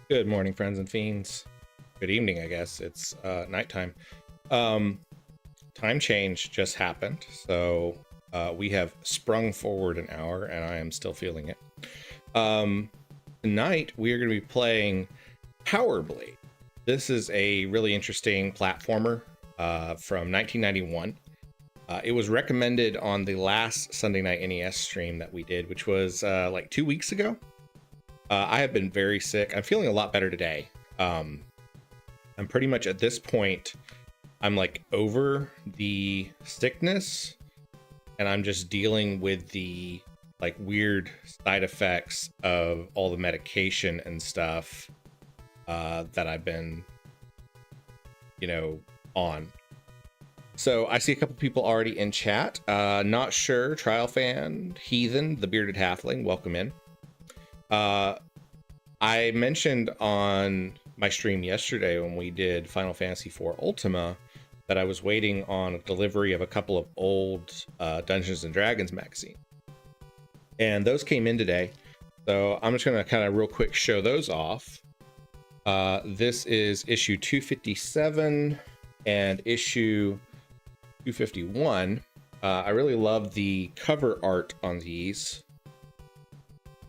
Good morning, friends and fiends. Good evening, I guess. It's nighttime. Time change just happened, so we have sprung forward an hour, and I am still feeling it. Tonight, we are going to be playing Power Blade. This is a really interesting platformer from 1991. It was recommended on the last Sunday Night NES stream that we did, which was like 2 weeks ago. I have been very sick. I'm feeling a lot better today. I'm pretty much at this point, I'm like over the sickness, and I'm just dealing with the like weird side effects of all the medication and stuff that I've been, on. So I see a couple people already in chat. Not sure, Trial Fan, Heathen, the Bearded Halfling, welcome in. I mentioned on my stream yesterday when we did Final Fantasy IV Ultima that I was waiting on a delivery of a couple of old Dungeons and Dragons magazines. And those came in today. So I'm just going to kind of real quick show those off. This is issue 257 and issue 251. I really love the cover art on these.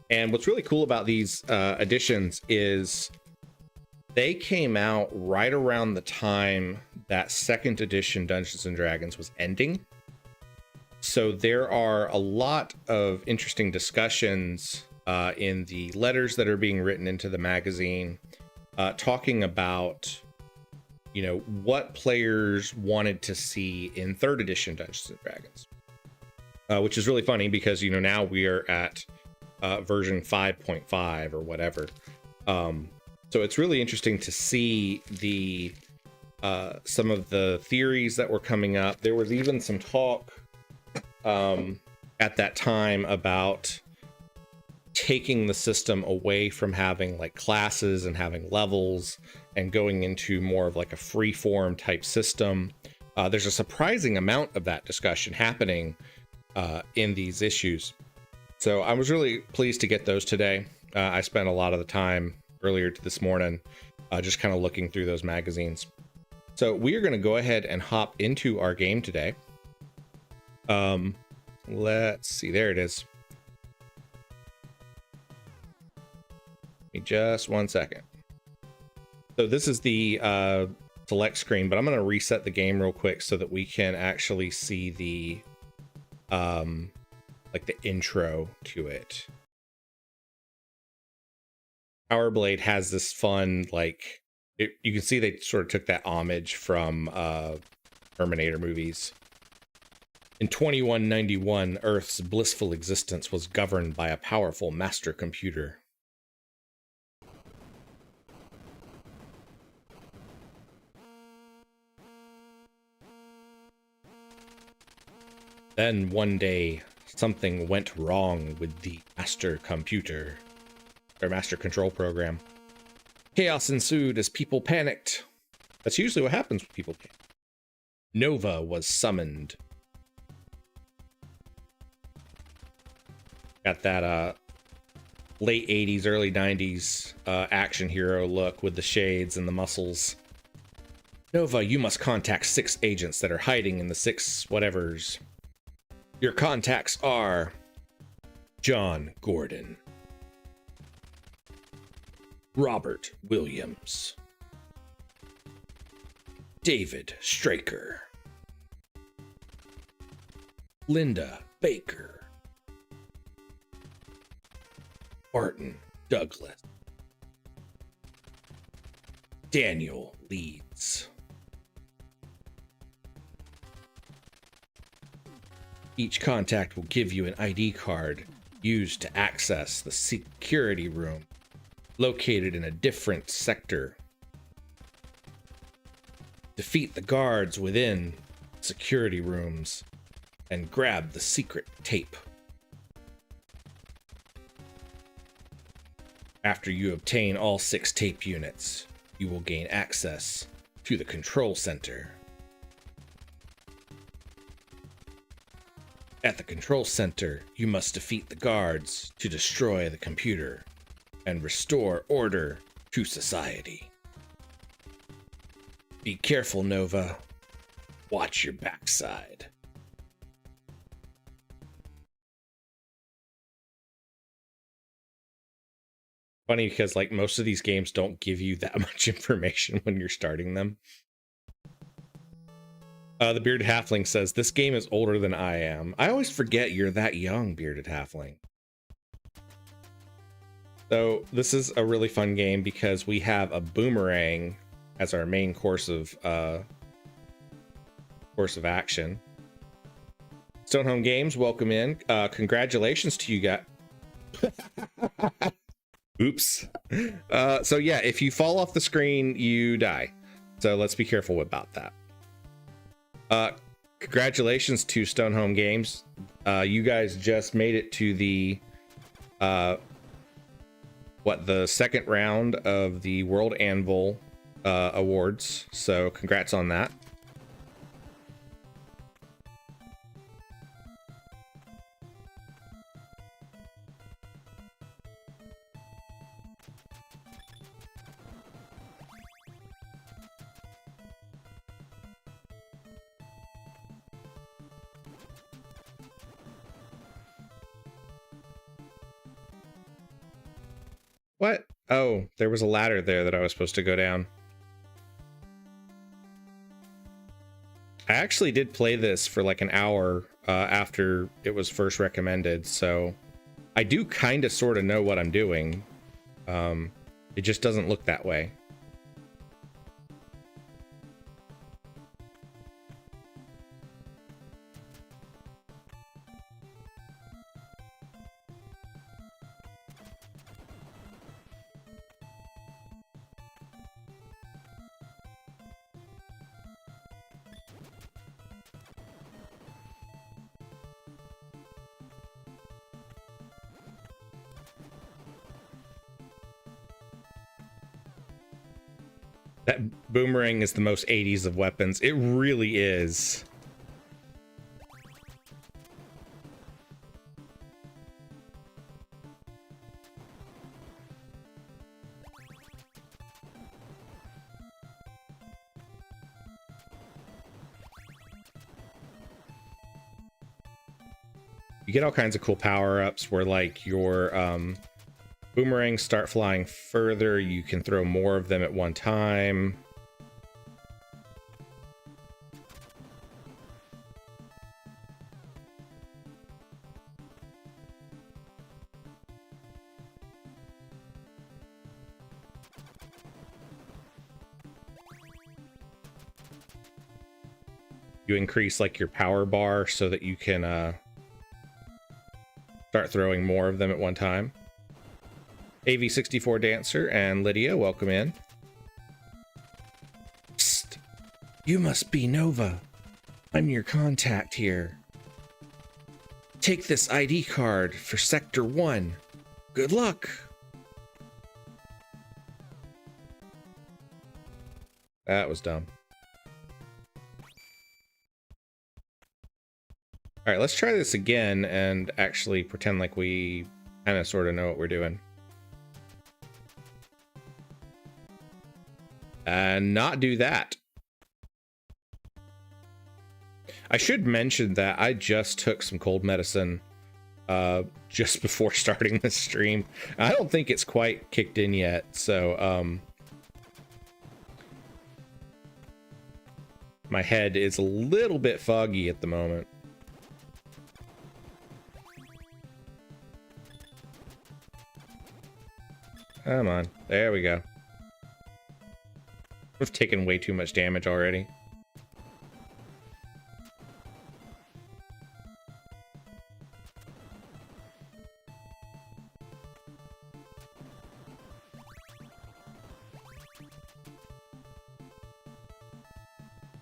And what's really cool about these editions is they came out right around the time that second edition Dungeons and Dragons was ending. So there are a lot of interesting discussions in the letters that are being written into the magazine, talking about, what players wanted to see in third edition Dungeons and Dragons, which is really funny because, now we are at version 5.5 or whatever. So it's really interesting to see the some of the theories that were coming up. There was even some talk at that time about taking the system away from having like classes and having levels and going into more of like a free form type system. There's a surprising amount of that discussion happening in these issues. So I was really pleased to get those today. I spent a lot of the time earlier this morning just kind of looking through those magazines. So we are going to go ahead and hop into our game today. Let's see. There it is. Give me just 1 second. So this is the select screen, but I'm going to reset the game real quick so that we can actually see the like the intro to it. Power Blade has this fun, like, you can see they sort of took that homage from Terminator movies. In 2191, Earth's blissful existence was governed by a powerful master computer. Then one day, something went wrong with the master computer, or master control program. Chaos ensued as people panicked. That's usually what happens when people panic. Nova was summoned. Got that late 80s, early 90s action hero look with the shades and the muscles. Nova, you must contact 6 agents that are hiding in the 6 whatevers. Your contacts are John Gordon, Robert Williams, David Straker, Linda Baker, Barton Douglas, Daniel Leeds. Each contact will give you an ID card used to access the security room located in a different sector. Defeat the guards within security rooms and grab the secret tape. After you obtain all 6 tape units, you will gain access to the control center. At the control center, you must defeat the guards to destroy the computer and restore order to society. Be careful, Nova. Watch your backside. Funny because like most of these games don't give you that much information when you're starting them. The Bearded Halfling says, this game is older than I am. I always forget you're that young, Bearded Halfling. So this is a really fun game because we have a boomerang as our main course of action. Stonehome Games, welcome in. Congratulations to you guys. Oops. So yeah, if you fall off the screen, you die. So let's be careful about that. Congratulations to Stonehome Games. You guys just made it to the the second round of the World Anvil Awards. So congrats on that. What? Oh, there was a ladder there that I was supposed to go down. I actually did play this for like an hour after it was first recommended, so I do kind of sort of know what I'm doing. It just doesn't look that way. That boomerang is the most 80s of weapons. It really is. You get all kinds of cool power-ups where like your boomerangs start flying further. You can throw more of them at one time. You increase like your power bar so that you can start throwing more of them at one time. AV64 Dancer and Lydia, welcome in. Psst. You must be Nova. I'm your contact here. Take this ID card for Sector 1. Good luck. That was dumb. All right, let's try this again and actually pretend like we kind of sort of know what we're doing. And not do that. I should mention that I just took some cold medicine just before starting this stream. I don't think it's quite kicked in yet, so my head is a little bit foggy at the moment. Come on, there we go. We've taken way too much damage already.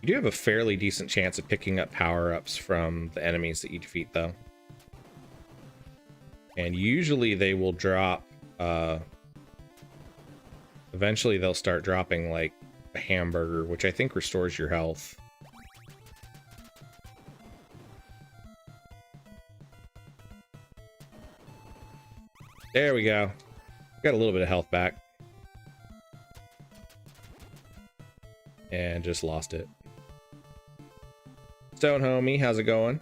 You do have a fairly decent chance of picking up power-ups from the enemies that you defeat, though. And usually they will drop, eventually they'll start dropping, like, a hamburger, which I think restores your health. There we go. Got a little bit of health back. and just lost it. Stone Homie, how's it going?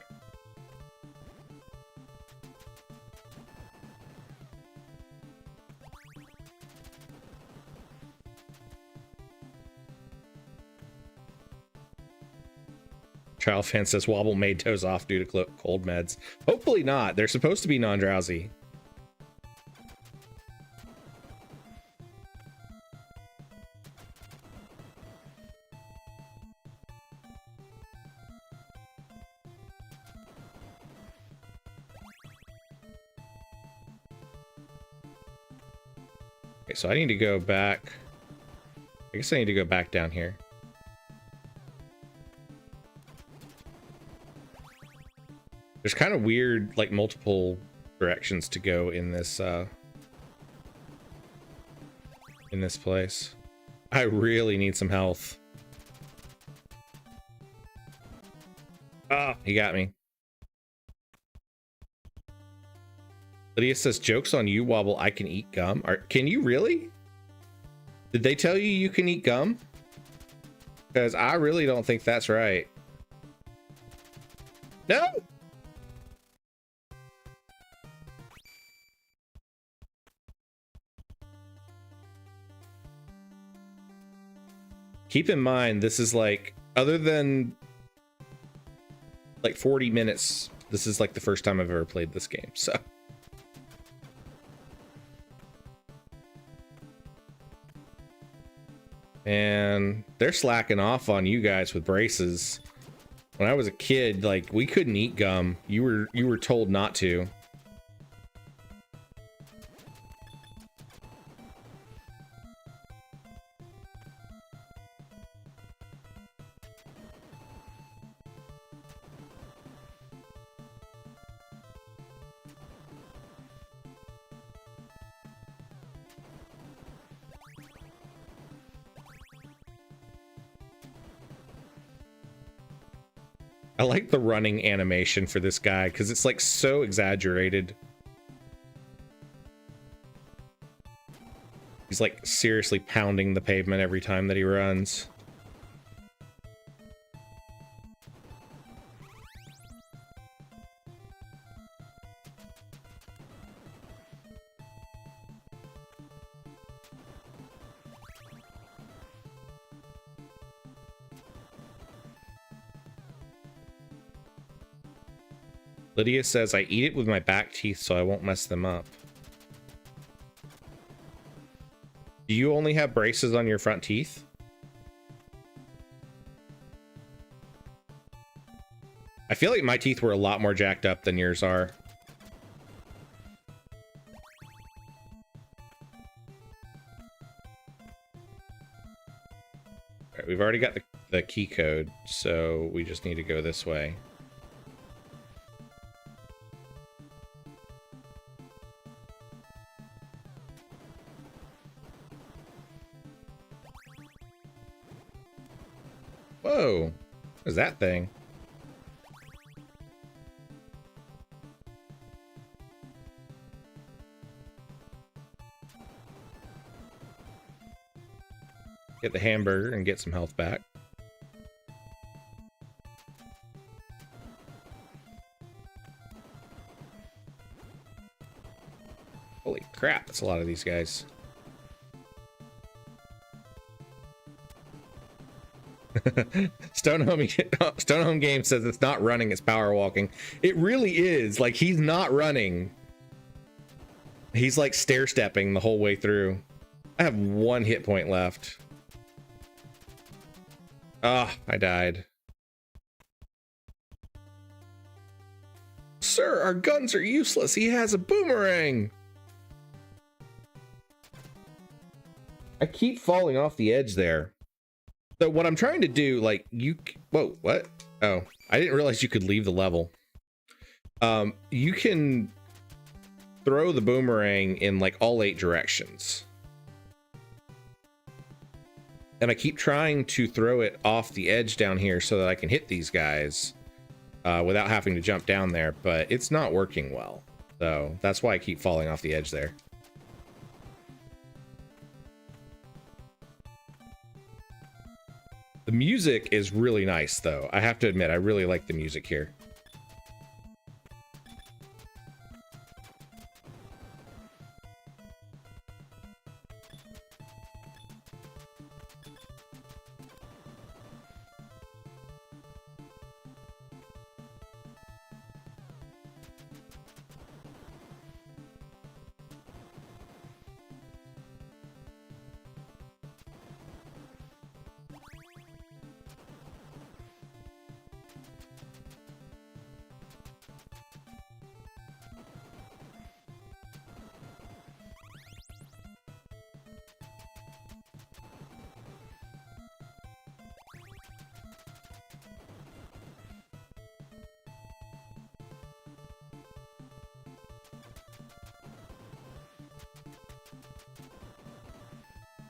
Child fan says Wobble made toes off due to cold meds. Hopefully not. They're supposed to be non-drowsy. Okay, so I need to go back. I guess I need to go back down here. There's kind of weird, like, multiple directions to go in this place. I really need some health. Ah, he got me. Lydia says, joke's on you, Wobble, I can eat gum. Can you really? Did they tell you you can eat gum? Because I really don't think that's right. No! Keep in mind, this is like, other than like 40 minutes, this is like the first time I've ever played this game, so. And they're slacking off on you guys with braces. When I was a kid, like, we couldn't eat gum. You were told not to. I like the running animation for this guy because it's like so exaggerated. He's like seriously pounding the pavement every time that he runs. Lydia says, I eat it with my back teeth so I won't mess them up. Do you only have braces on your front teeth? I feel like my teeth were a lot more jacked up than yours are. All right, we've already got the key code, so we just need to go this way. Whoa, what is that thing? Get the hamburger and get some health back. Holy crap, that's a lot of these guys. Stone Home Game says it's not running, it's power walking. It really is. Like, he's not running. He's like stair stepping the whole way through. I have 1 hit point left. Ah, I died. Sir, our guns are useless. He has a boomerang. I keep falling off the edge there. So what I'm trying to do, like, whoa, what? Oh, I didn't realize you could leave the level. You can throw the boomerang in like all 8 directions. And I keep trying to throw it off the edge down here so that I can hit these guys without having to jump down there, but it's not working well. So that's why I keep falling off the edge there. The music is really nice, though. I have to admit, I really like the music here.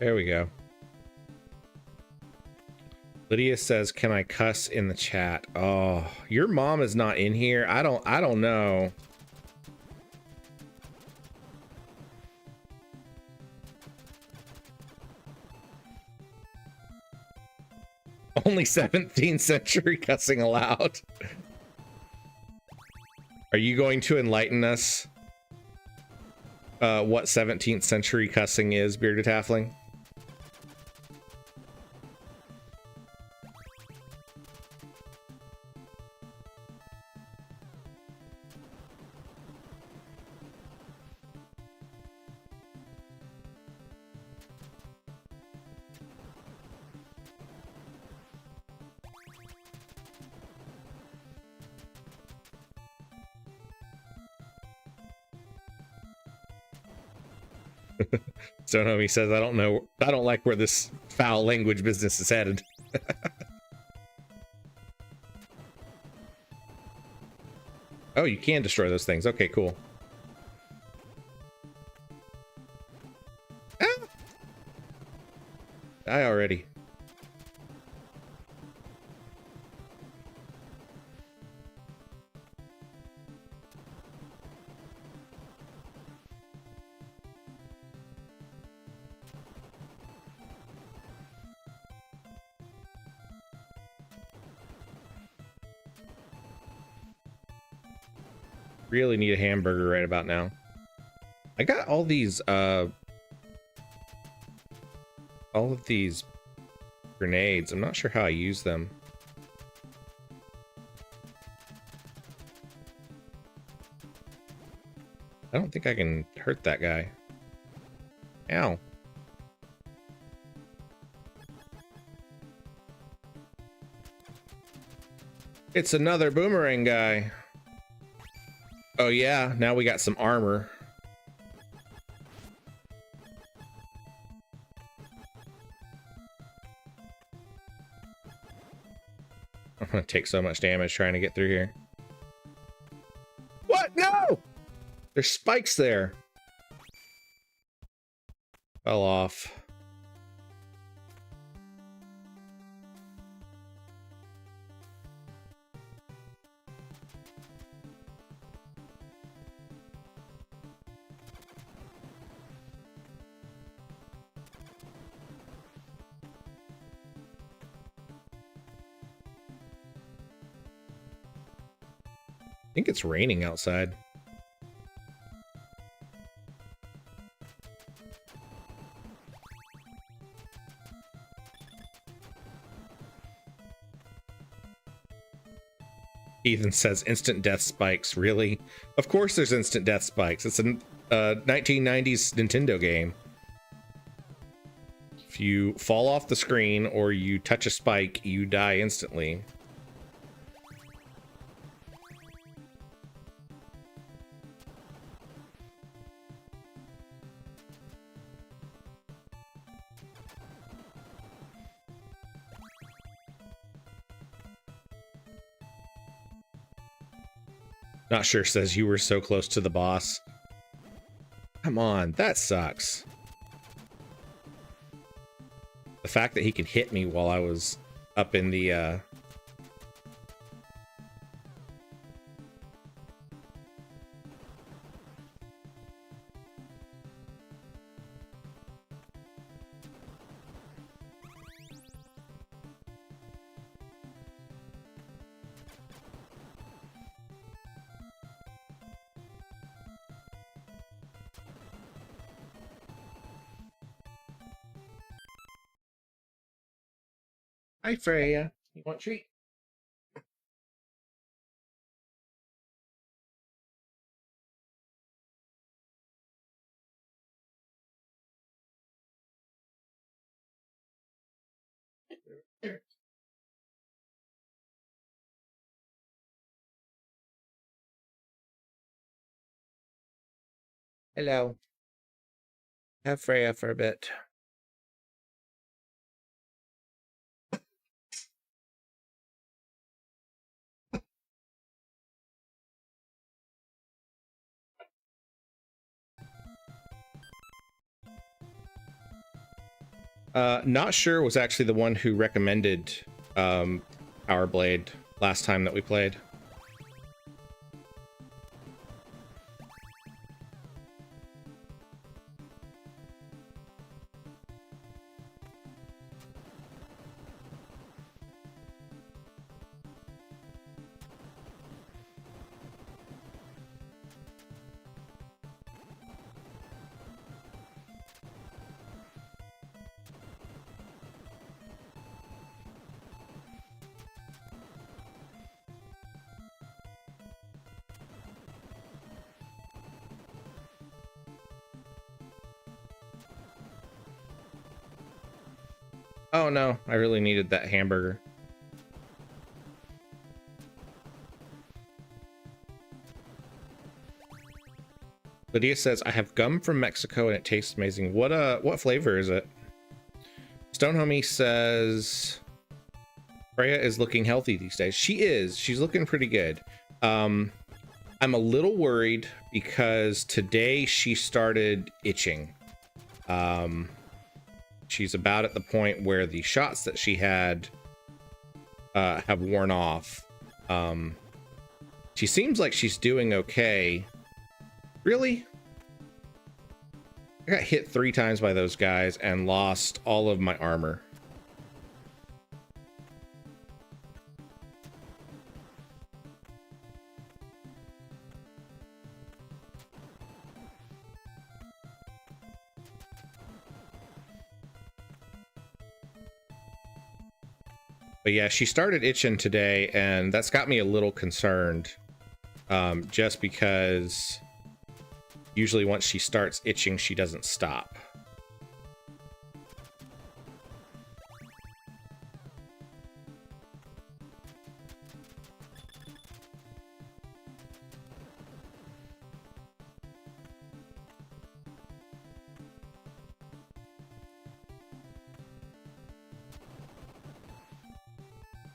There we go. Lydia says, "Can I cuss in the chat?" Oh, your mom is not in here. I don't know. Only 17th century cussing allowed. Are you going to enlighten us what 17th century cussing is, Bearded Halfling? Stonehomi says, I don't know. I don't like where this foul language business is headed. Oh, you can destroy those things. Okay, cool. Ah! Die already. Really need a hamburger right about now. I got all of these grenades. I'm not sure how I use them. I don't think I can hurt that guy. Ow. It's another boomerang guy. Oh yeah, now we got some armor. I'm gonna take so much damage trying to get through here. What? No! There's spikes there. Fell off. I think it's raining outside. Ethan says instant death spikes. Really? Of course there's instant death spikes. It's a 1990s Nintendo game. If you fall off the screen or you touch a spike, you die instantly. Not sure says you were so close to the boss. Come on, that sucks. The fact that he could hit me while I was up in the Hi, Freya. You want a treat? Here. Hello. Have Freya for a bit. Not sure was actually the one who recommended Power Blade last time that we played. Oh no, I really needed that hamburger. Lydia says, I have gum from Mexico and it tastes amazing. What flavor is it? Stone Homie says Freya is looking healthy these days. She is. She's looking pretty good. I'm a little worried because today she started itching. She's about at the point where the shots that she had have worn off. She seems like she's doing okay. Really? I got hit 3 times by those guys and lost all of my armor. But yeah, she started itching today, and that's got me a little concerned. Just because usually once she starts itching, she doesn't stop.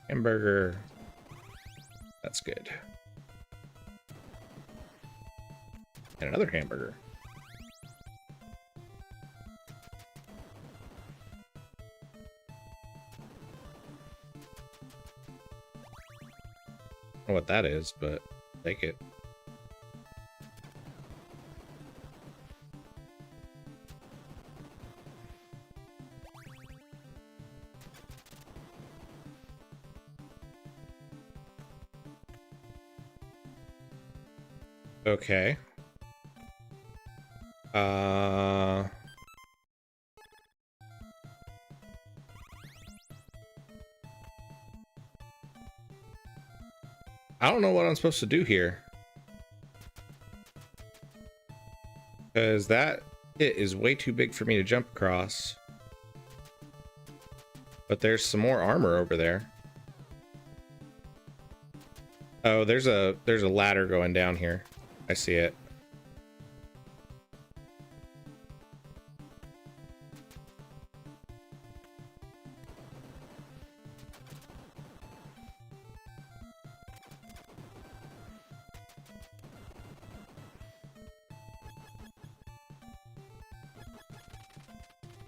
Hamburger. That's good. And another hamburger. I don't know what that is, but take it. Okay. I don't know what I'm supposed to do here. Because that hit is way too big for me to jump across. But there's some more armor over there. Oh, there's a ladder going down here. I see it.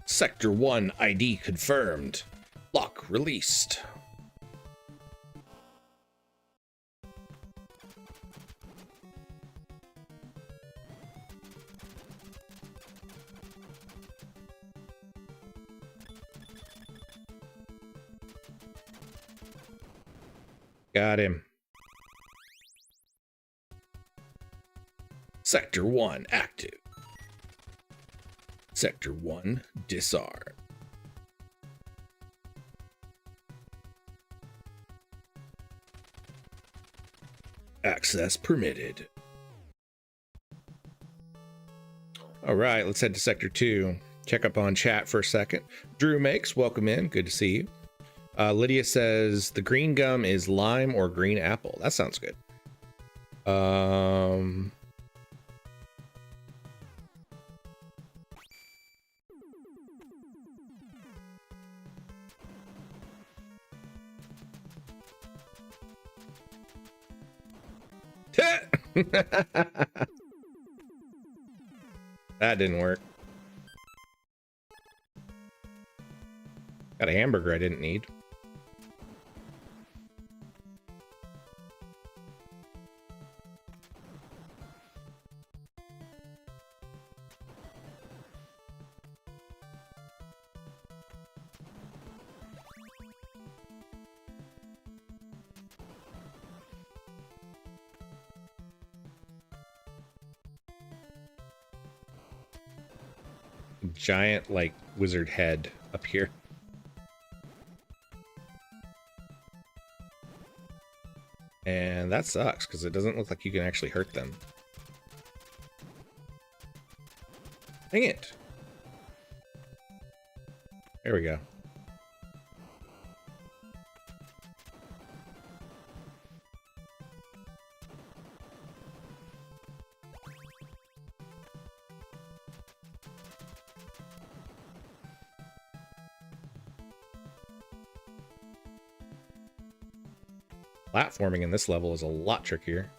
Sector 1 ID confirmed. Lock released. Got him. Sector 1 active. Sector 1 disarm. access permitted. All right, let's head to Sector 2. Check up on chat for a second. Drew makes, welcome in. Good to see you. Lydia says, the green gum is lime or green apple. That sounds good. That didn't work. Got a hamburger I didn't need. Giant, like, wizard head up here. And that sucks, because it doesn't look like you can actually hurt them. Dang it! There we go. Platforming in this level is a lot trickier.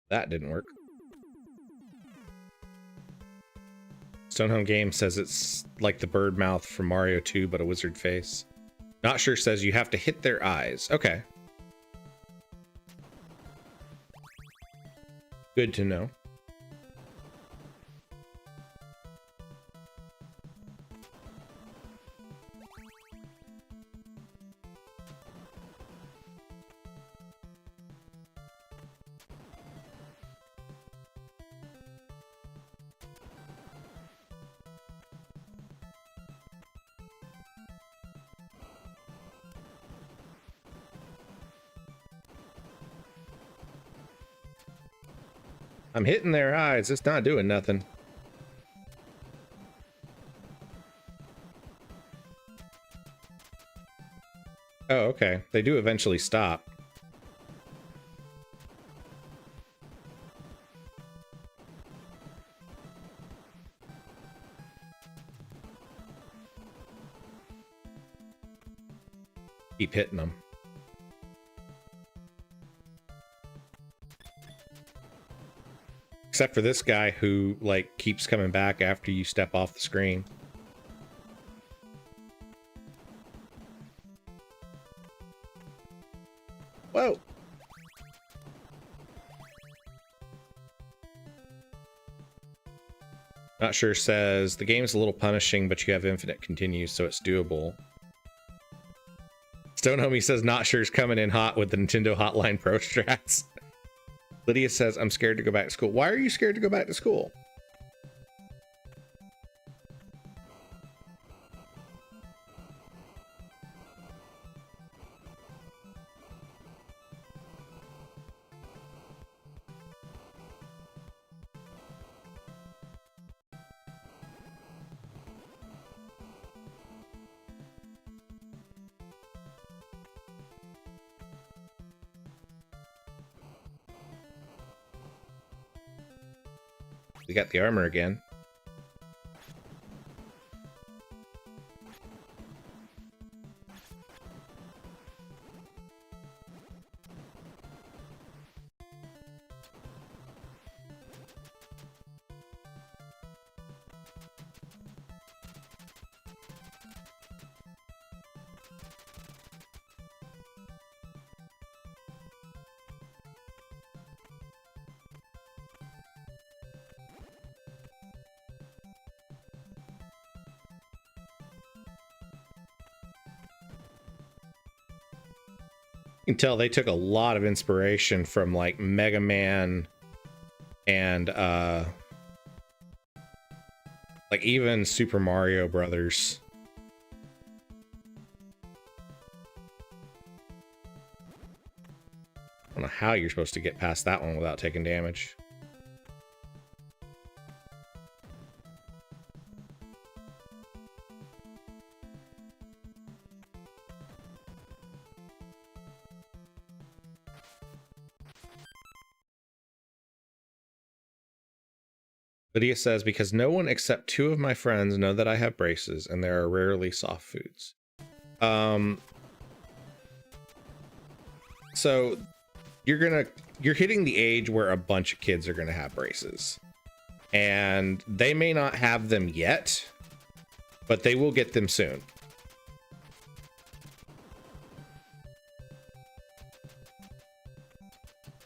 That didn't work. Stonehome Game says it's like the bird mouth from Mario 2, but a wizard face. Not Sure says you have to hit their eyes. Okay. Good to know. I'm hitting their eyes. It's not doing nothing. Oh, okay. They do eventually stop. Keep hitting them. Except for this guy who, like, keeps coming back after you step off the screen. Whoa! Not Sure says, the game's a little punishing, but you have infinite continues, so it's doable. Stone Homie says, Not Sure's coming in hot with the Nintendo Hotline Pro strats. Lydia says, I'm scared to go back to school. Why are you scared to go back to school? We got the armor again. You can tell they took a lot of inspiration from like Mega Man and like even Super Mario Brothers. I don't know how you're supposed to get past that one without taking damage. Lydia says, because no one except 2 of my friends know that I have braces and there are rarely soft foods. So you're hitting the age where a bunch of kids are gonna have braces. And they may not have them yet, but they will get them soon.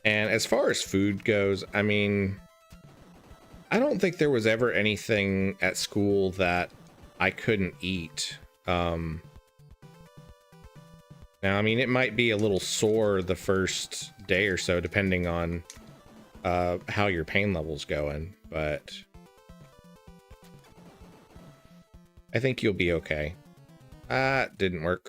And as far as food goes, I mean, I don't think there was ever anything at school that I couldn't eat. Now, I mean, it might be a little sore the first day or so, depending on how your pain level's going, but I think you'll be okay. Didn't work.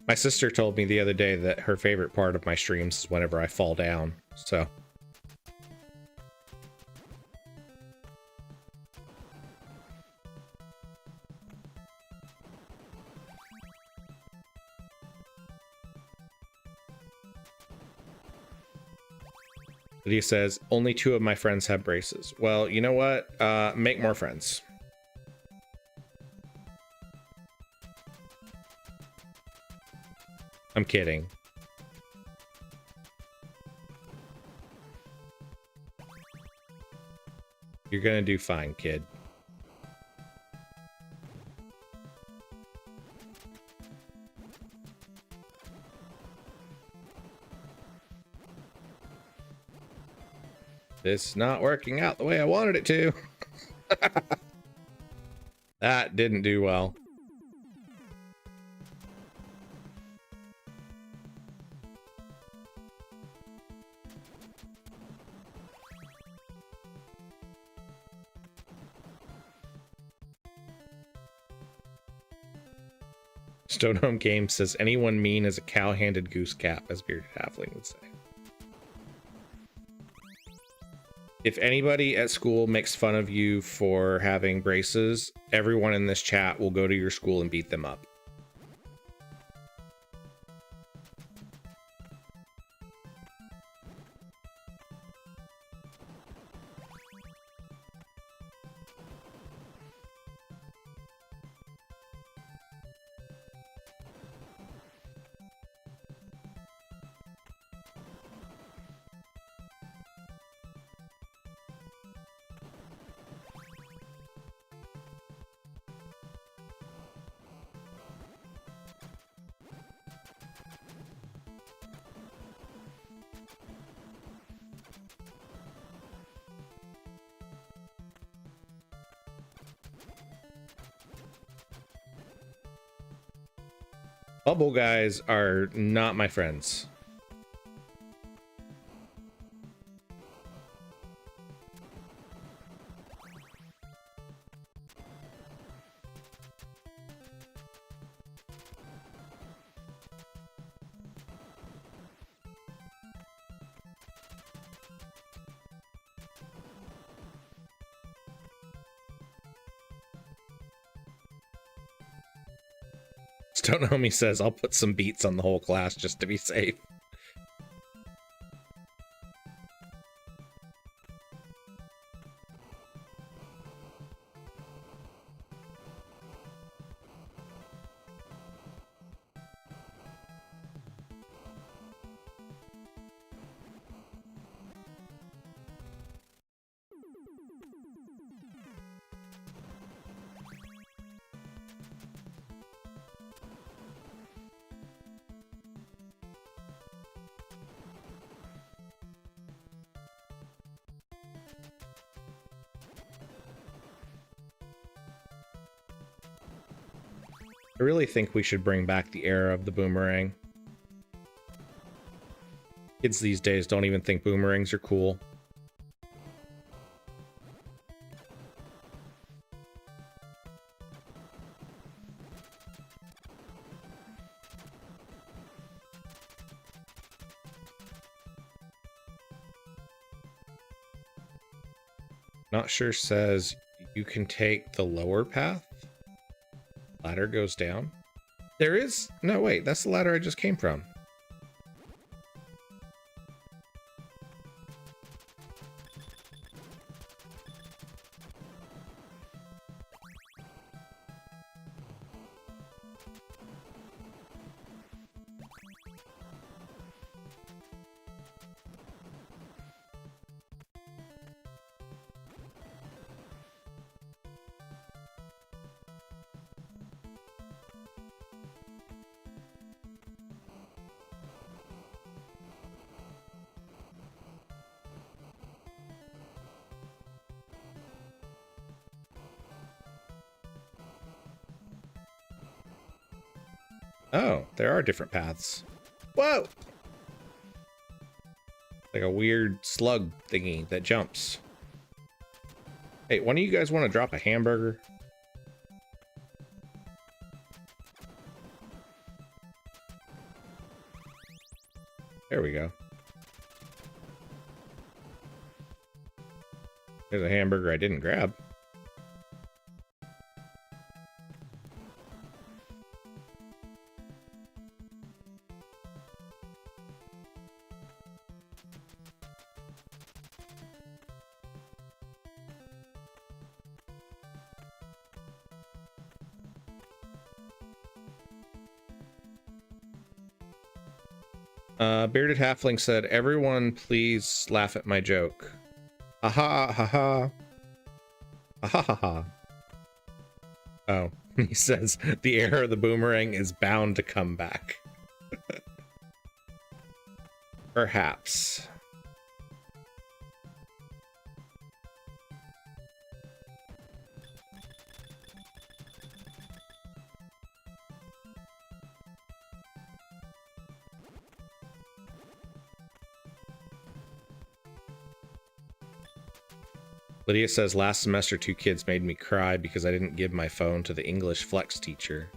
My sister told me the other day that her favorite part of my streams is whenever I fall down, so. Lydia says, only 2 of my friends have braces. Well, you know what? Make more friends. I'm kidding. You're gonna do fine, kid. This is not working out the way I wanted it to. That didn't do well. Stonehome Games says, anyone mean as a cow-handed goose cap, as Bearded Halfling would say. If anybody at school makes fun of you for having braces, everyone in this chat will go to your school and beat them up. Bubble guys are not my friends. Stone Homie says, I'll put some beats on the whole class just to be safe. I really think we should bring back the era of the boomerang. Kids these days don't even think boomerangs are cool. Not sure says you can take the lower path. Ladder goes down. There is... No, wait. That's the ladder I just came from. Oh, there are different paths. Whoa! Like a weird slug thingy that jumps. Hey, one of you guys want to drop a hamburger? There we go. There's a hamburger I didn't grab. Bearded Halfling said, everyone please laugh at my joke. Ha ha ha ha. Ha ha ha ha. Oh, he says, the era of the boomerang is bound to come back. Perhaps. Lydia says, last semester 2 kids made me cry because I didn't give my phone to the English flex teacher.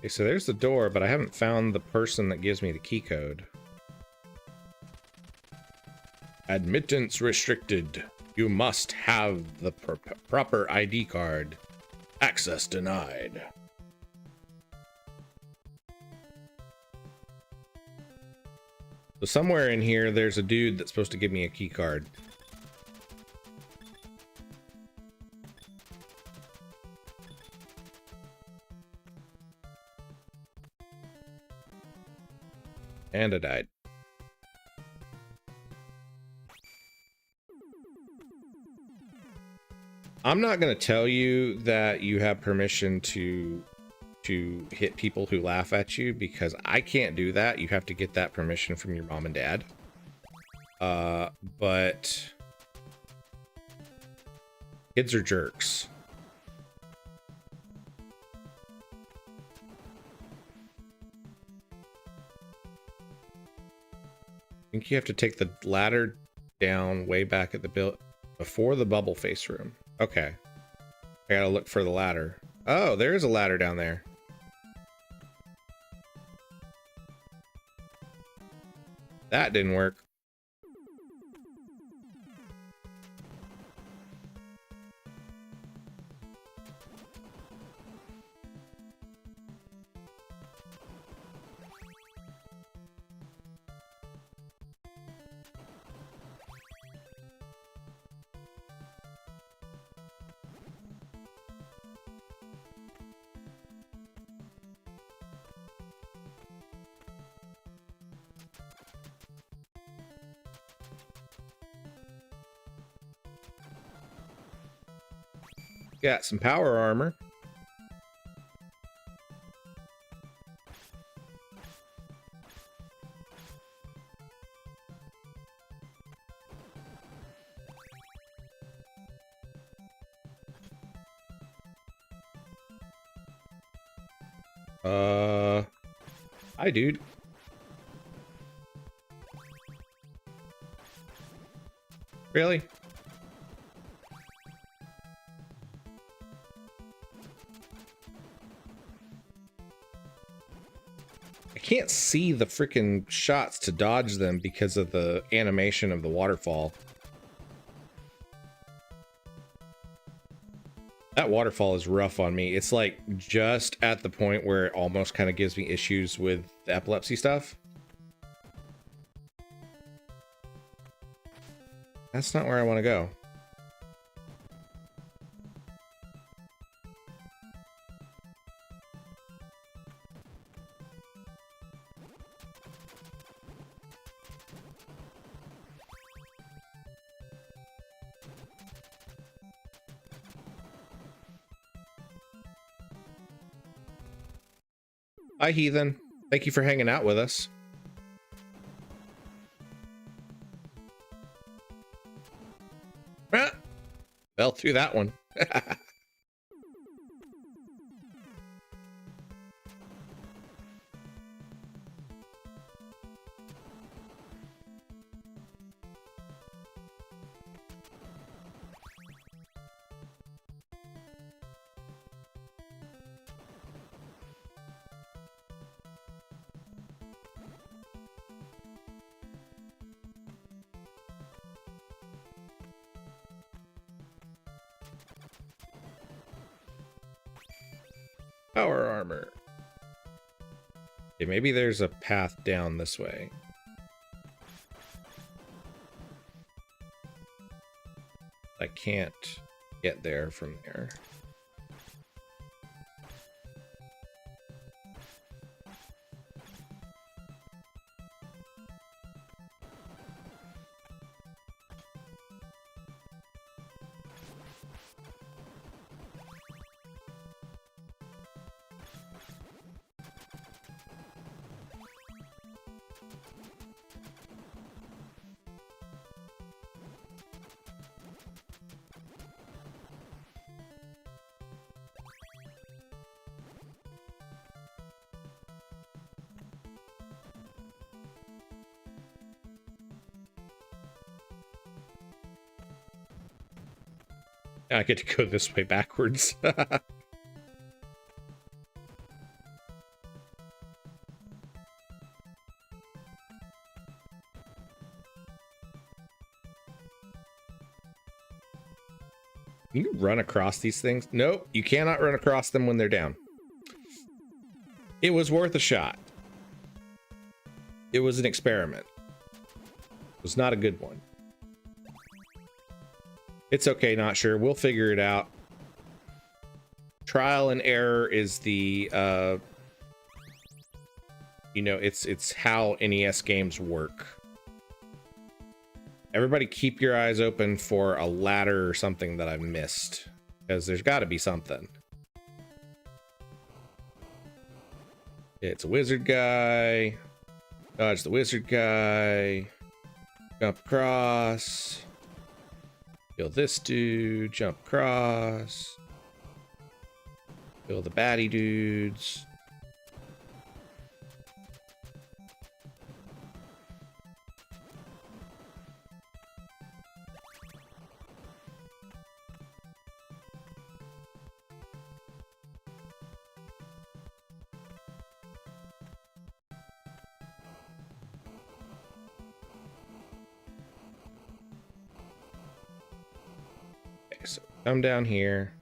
Okay, so there's the door, but I haven't found the person that gives me the key code. Admittance restricted. You must have the proper ID card. Access denied. So somewhere in here, there's a dude that's supposed to give me a key card. And I died. I'm not going to tell you that you have permission to hit people who laugh at you, because I can't do that. You have to get that permission from your mom and dad. But kids are jerks. I think you have to take the ladder down way back at the before the bubble face room. Okay. I gotta look for the ladder. Oh, there is a ladder down there. That didn't work. Got some power armor. Hi, dude. Really? I can't see the freaking shots to dodge them because of the animation of the waterfall. That waterfall is rough on me. It's like just at the point where it almost kind of gives me issues with the epilepsy stuff. That's not where I want to go. Hi, Heathen. Thank you for hanging out with us. Ah, fell through that one. Power armor. Okay, maybe there's a path down this way. I can't get there from there. I get to go this way backwards. Can you run across these things? Nope, you cannot run across them when they're down. It was worth a shot. It was an experiment. It was not a good one. It's okay, not sure. We'll figure it out. Trial and error is the, you know, it's how NES games work. Everybody keep your eyes open for a ladder or something that I've missed, because there's got to be something. It's a wizard guy. Dodge the wizard guy. Jump across. Kill this dude, jump across. Kill the baddie dudes. So come down here.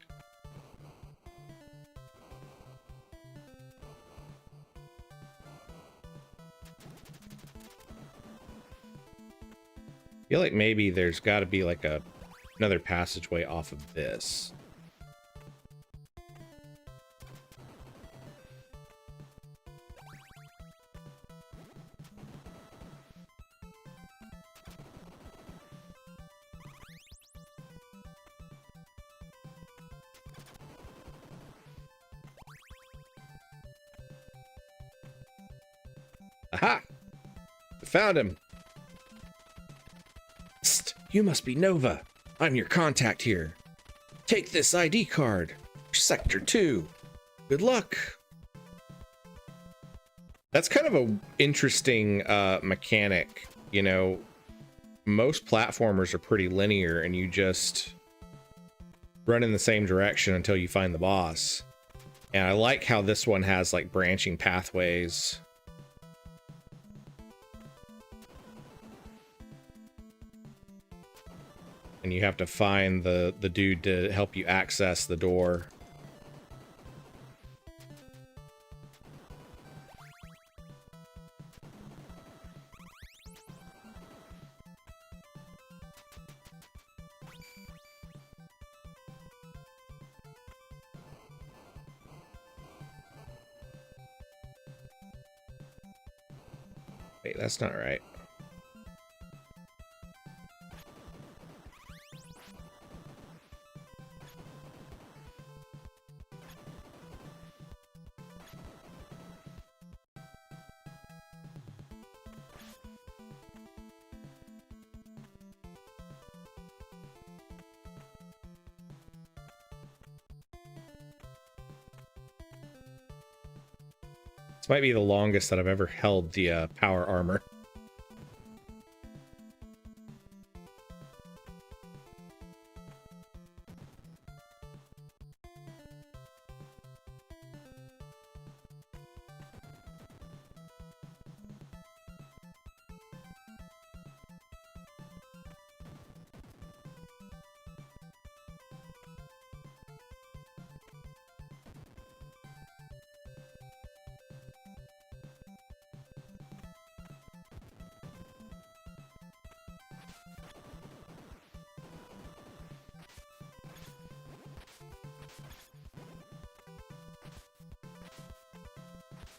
I feel like maybe there's got to be like another passageway off of this. Aha! I found him. Psst, you must be Nova. I'm your contact here. Take this ID card. Sector 2. Good luck. That's kind of a interesting mechanic. You know, most platformers are pretty linear and you just run in the same direction until you find the boss. And I like how this one has like branching pathways. And you have to find the dude to help you access the door. Wait, that's not right. This might be the longest that I've ever held the power armor.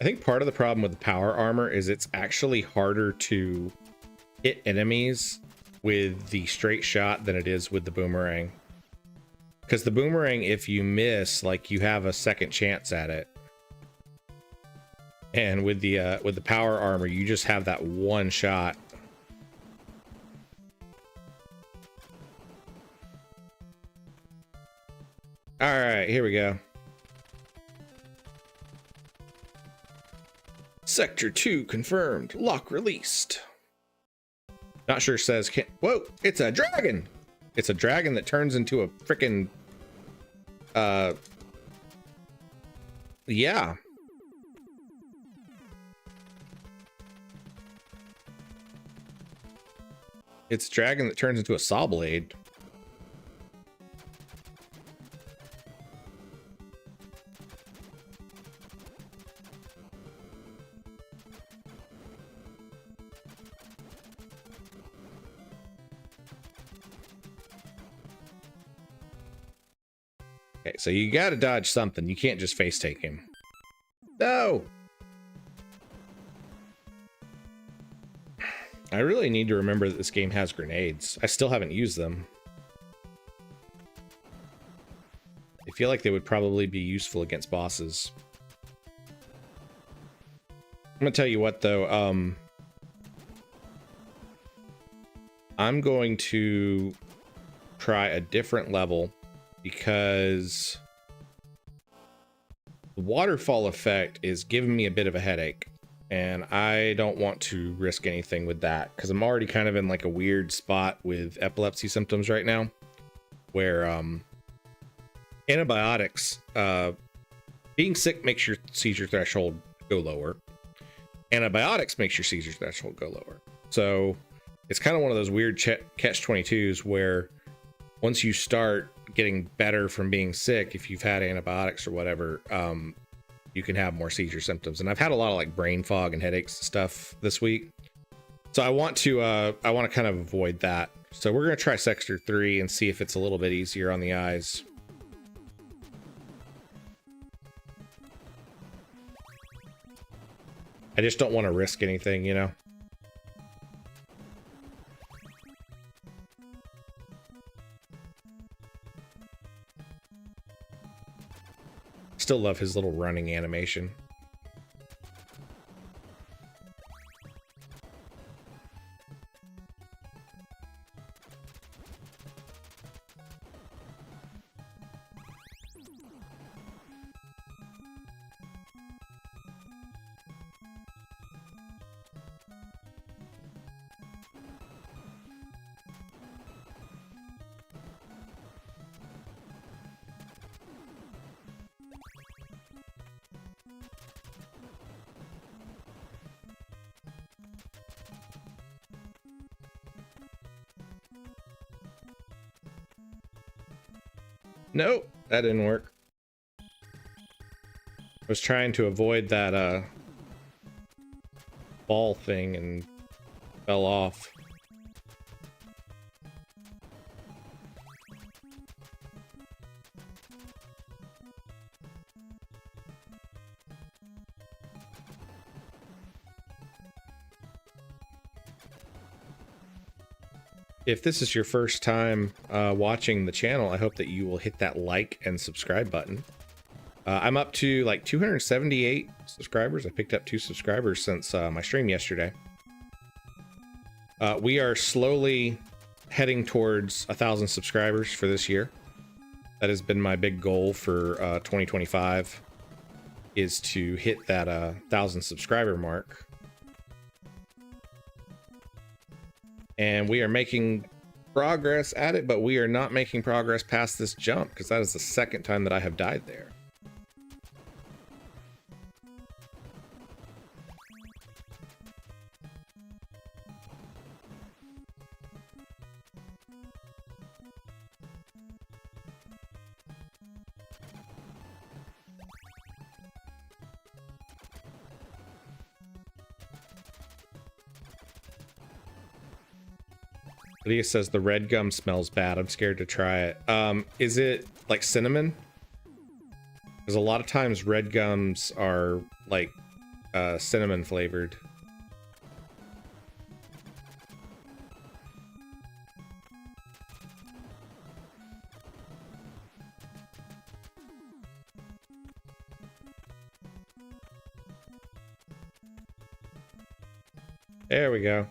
I think part of the problem with the power armor is it's actually harder to hit enemies with the straight shot than it is with the boomerang. Because the boomerang, if you miss, like, you have a second chance at it. And with the power armor, you just have that one shot. All right, here we go. Sector 2 confirmed. Lock released. Not sure says can. Whoa, it's a dragon. It's a dragon that turns into a freaking yeah. It's a dragon that turns into a saw blade. Okay, so you gotta dodge something. You can't just face take him. No! I really need to remember that this game has grenades. I still haven't used them. I feel like they would probably be useful against bosses. I'm gonna tell you what though, I'm going to try a different level because the waterfall effect is giving me a bit of a headache and I don't want to risk anything with that because I'm already kind of in like a weird spot with epilepsy symptoms right now where antibiotics, being sick makes your seizure threshold go lower. Antibiotics makes your seizure threshold go lower. So it's kind of one of those weird catch-22s where once you start getting better from being sick, if you've had antibiotics or whatever, you can have more seizure symptoms. And I've had a lot of like brain fog and headaches and stuff this week. So I want to kind of avoid that. So we're going to try Sector 3 and see if it's a little bit easier on the eyes. I just don't want to risk anything, you know? Still love his little running animation. Nope, that didn't work. I was trying to avoid that ball thing and fell off. If this is your first time watching the channel, I hope that you will hit that like and subscribe button. I'm up to like 278 subscribers. I picked up 2 subscribers since my stream yesterday. We are slowly heading towards 1,000 subscribers for this year. That has been my big goal for 2025, is to hit that 1,000 subscriber mark. And we are making progress at it, but we are not making progress past this jump, because that is the second time that I have died there. Lydia says the red gum smells bad. I'm scared to try it. Is it like cinnamon? Because a lot of times red gums are like cinnamon flavored. There we go.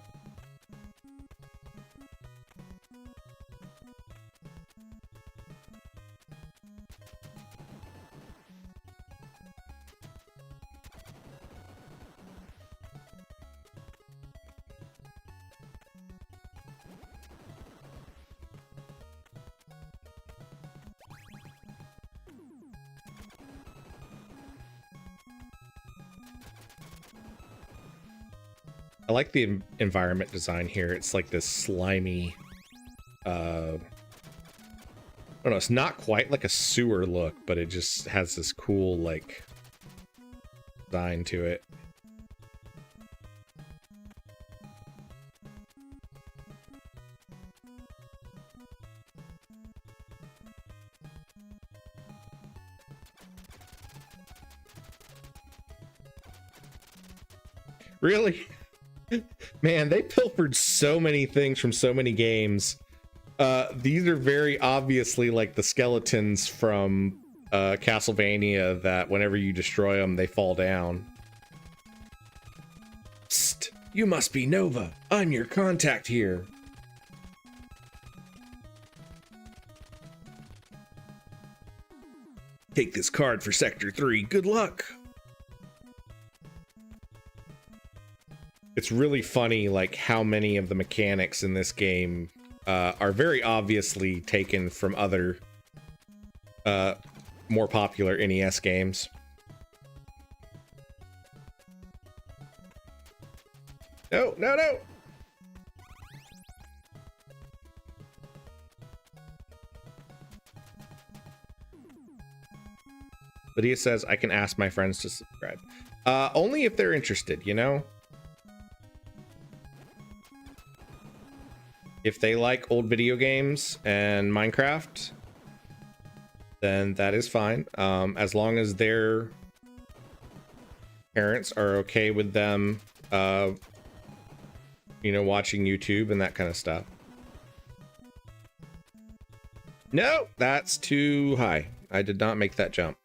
I like the environment design here. It's like this slimy, I don't know, it's not quite like a sewer look, but it just has this cool, like, design to it. Really? Man, they pilfered so many things from so many games. These are very obviously like the skeletons from Castlevania that whenever you destroy them, they fall down. Psst, you must be Nova. I'm your contact here. Take this card for Sector 3. Good luck. It's really funny, like, how many of the mechanics in this game are very obviously taken from other more popular NES games. No, no, no! Lydia says, I can ask my friends to subscribe. Only if they're interested, you know? If they like old video games and Minecraft, then that is fine. As long as their parents are okay with them, you know, watching YouTube and that kind of stuff. No, that's too high. I did not make that jump.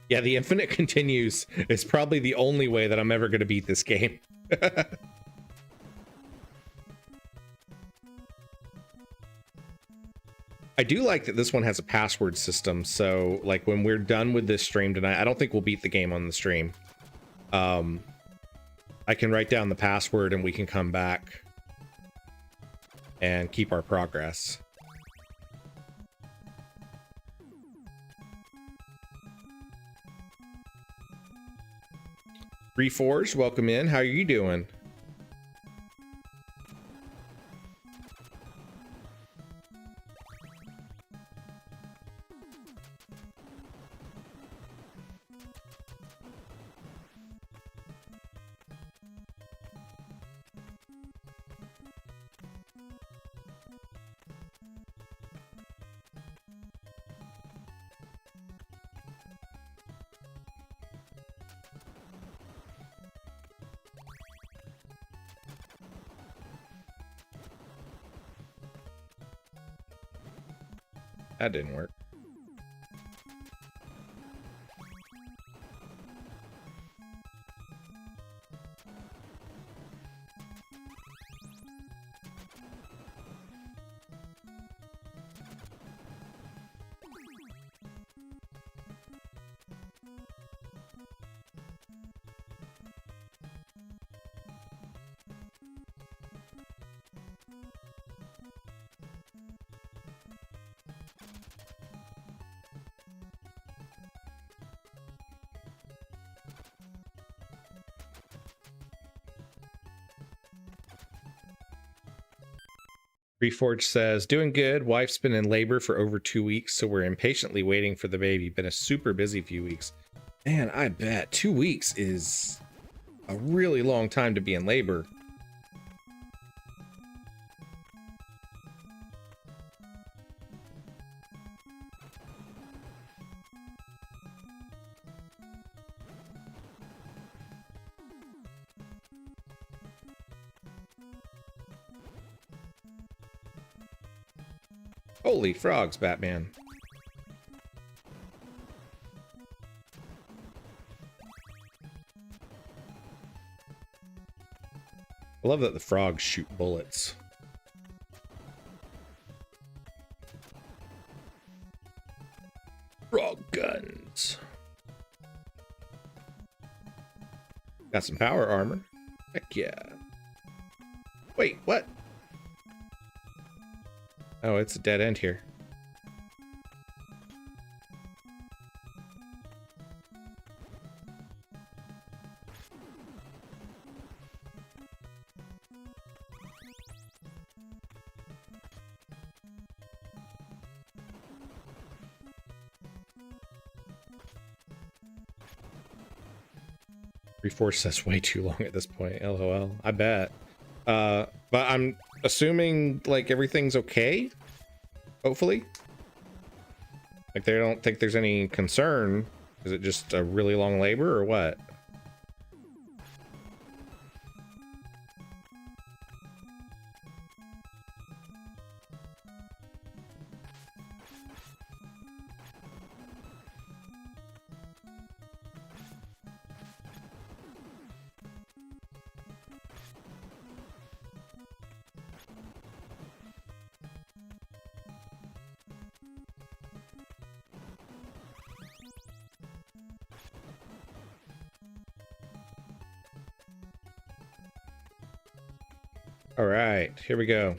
Yeah, the infinite continues is probably the only way that I'm ever going to beat this game. I do like that this one has a password system, so like when we're done with this stream tonight, I don't think we'll beat the game on the stream. I can write down the password and we can come back and keep our progress. 3 4s, welcome in. How are you doing? That didn't work. Reforged says, doing good. Wife's been in labor for over 2 weeks, so we're impatiently waiting for the baby. Been a super busy few weeks. Man, I bet 2 weeks is a really long time to be in labor. Holy frogs, Batman. I love that the frogs shoot bullets. Frog guns. Got some power armor. Heck yeah. Wait, what? Oh, it's a dead end here. Reforce says way too long at this point. LOL. I bet. But I'm assuming like everything's okay. Hopefully. Like they don't think there's any concern. Is it just a really long labor or what? All right, here we go.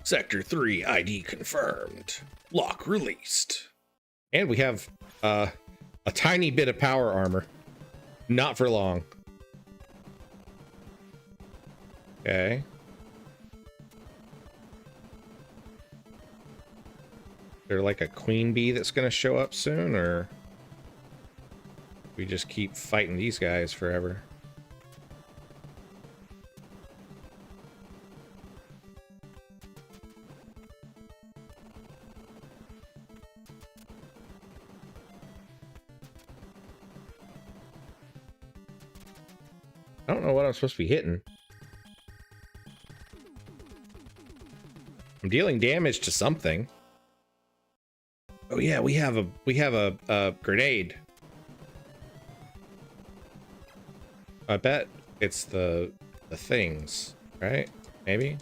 Sector 3 ID confirmed. Lock released. And we have a tiny bit of power armor. Not for long. Okay. Is there like a queen bee that's gonna show up soon, or we just keep fighting these guys forever? I don't know what I'm supposed to be hitting. I'm dealing damage to something. Oh yeah, we have a grenade. I bet it's the things, right? Maybe.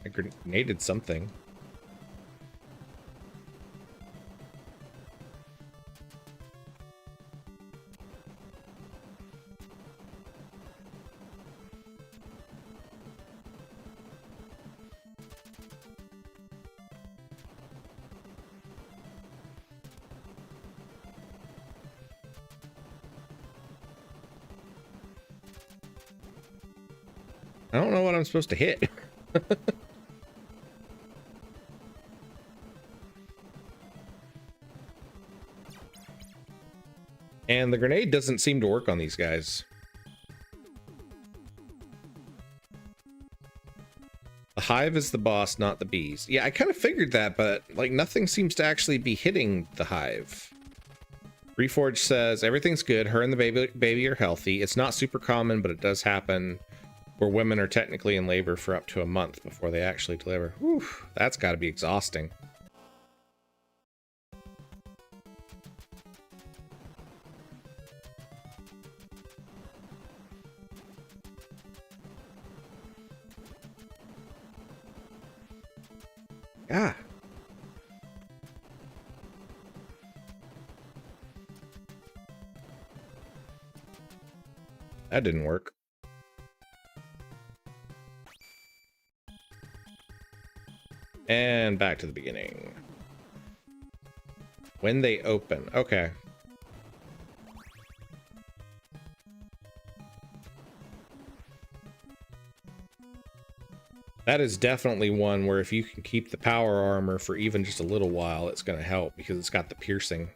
I grenaded something. I don't know what I'm supposed to hit. And the grenade doesn't seem to work on these guys. The hive is the boss, not the bees. Yeah, I kind of figured that, but like nothing seems to actually be hitting the hive. Reforged says everything's good. Her and the baby are healthy. It's not super common, but it does happen. where women are technically in labor for up to a month before they actually deliver. Whew, that's got to be exhausting. Ah. That didn't work. And back to the beginning. When they open. Okay. That is definitely one where if you can keep the power armor for even just a little while, it's going to help because it's got the piercing.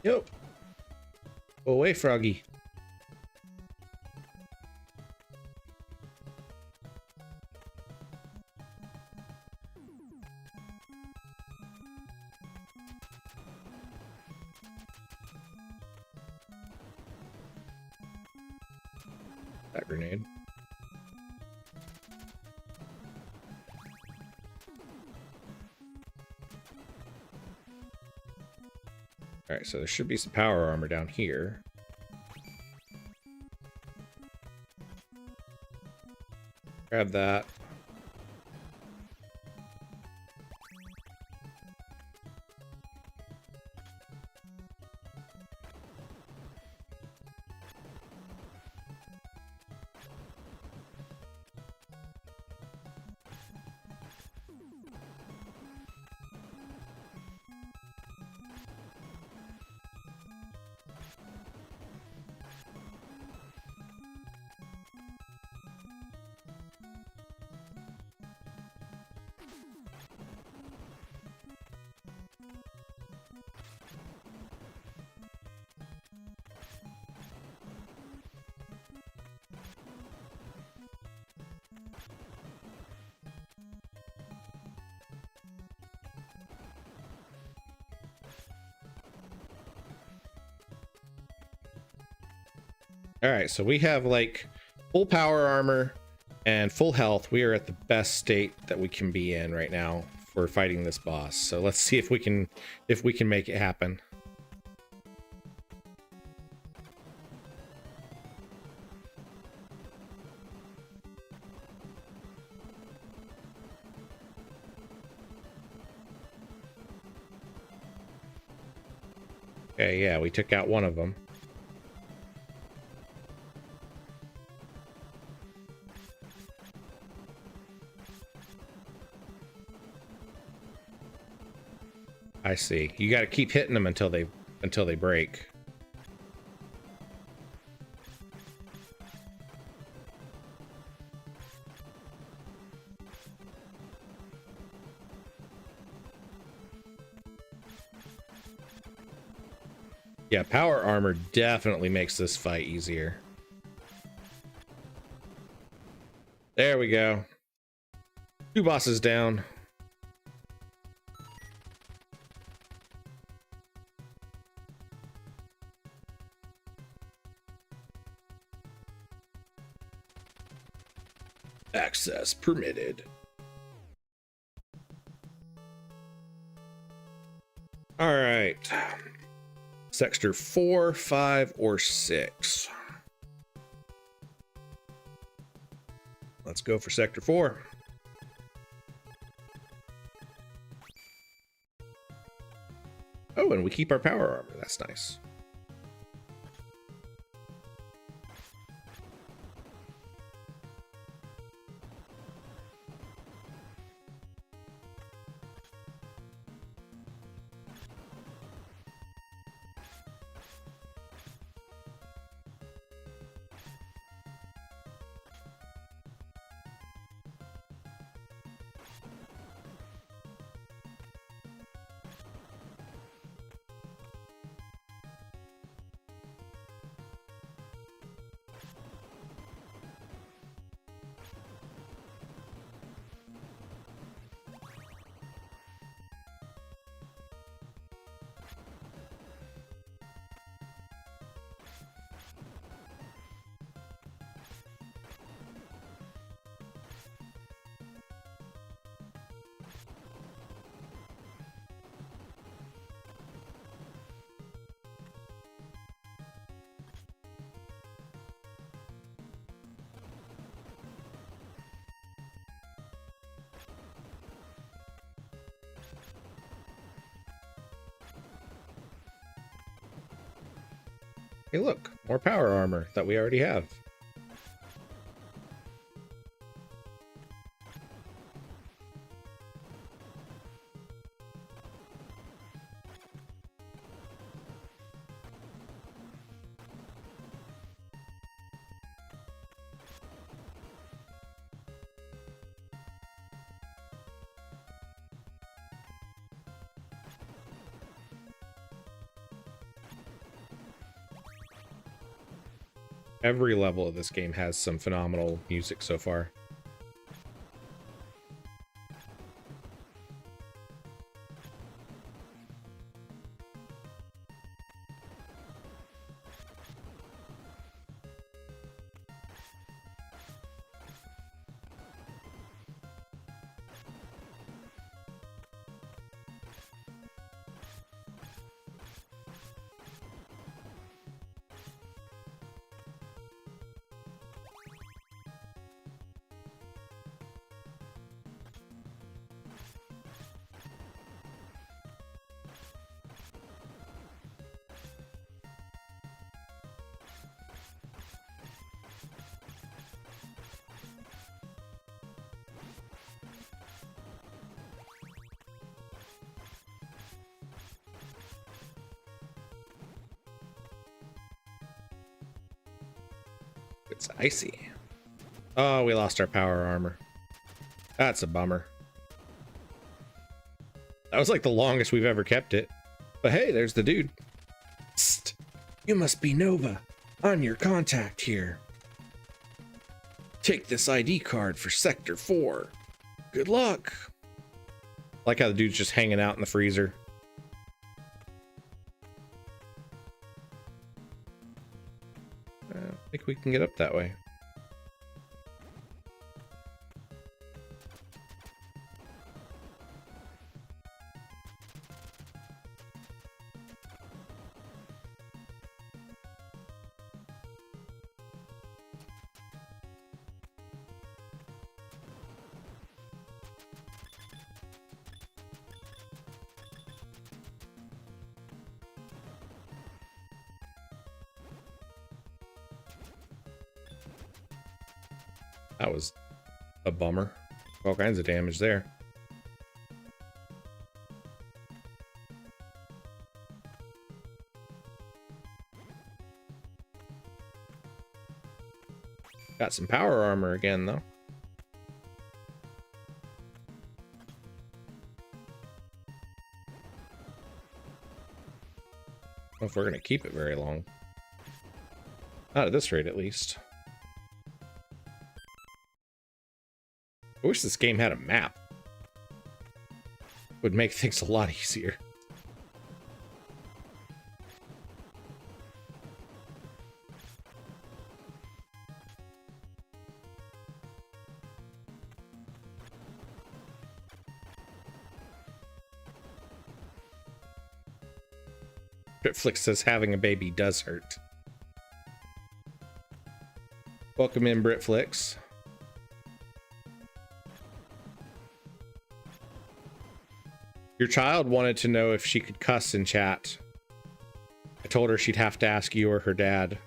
Yep. Go away, Froggy. That grenade. All right, so there should be some power armor down here. Grab that. All right, so we have like full power armor and full health. We are at the best state that we can be in right now for fighting this boss. So let's see if we can make it happen. Okay, yeah, we took out one of them. I see. You got to keep hitting them until they break. Yeah, power armor definitely makes this fight easier. There we go. 2 bosses down. Access permitted. All right. Sector 4, 5, or 6. Let's go for Sector 4. Oh, and we keep our power armor. That's nice. Hey, look, more power armor that we already have. Every level of this game has some phenomenal music so far. It's icy. Oh, we lost our power armor. That's a bummer. That was like the longest we've ever kept it. But hey, there's the dude. Psst. You must be Nova. I'm your contact here. Take this ID card for Sector 4. Good luck. Like how the dude's just hanging out in the freezer. I don't think we can get up that way. That was a bummer. All kinds of damage there. Got some power armor again, though. I don't know if we're going to keep it very long. Not at this rate, at least. I wish this game had a map. Would make things a lot easier. Britflix says having a baby does hurt. Welcome in, Britflix. Your child wanted to know if she could cuss in chat. I told her she'd have to ask you or her dad.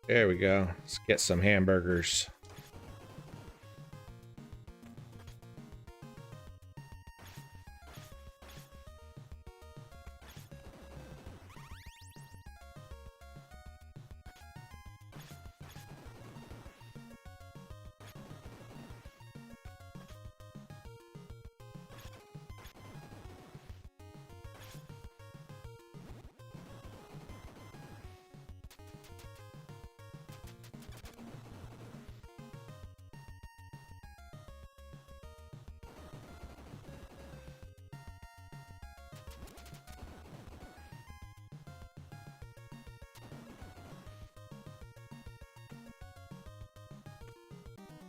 There we go. Let's get some hamburgers.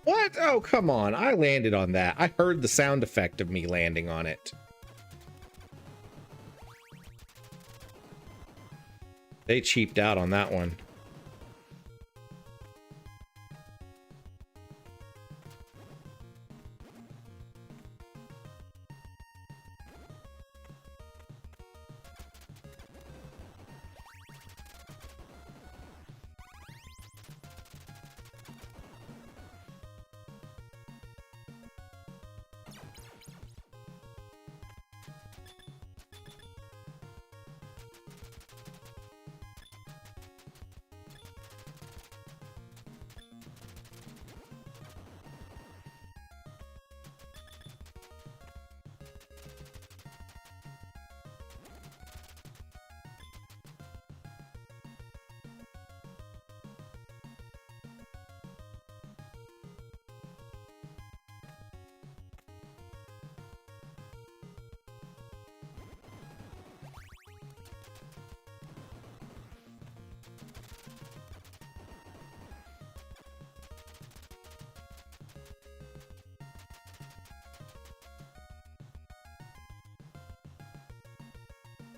What? Oh, come on. I landed on that. I heard the sound effect of me landing on it. They cheaped out on that one.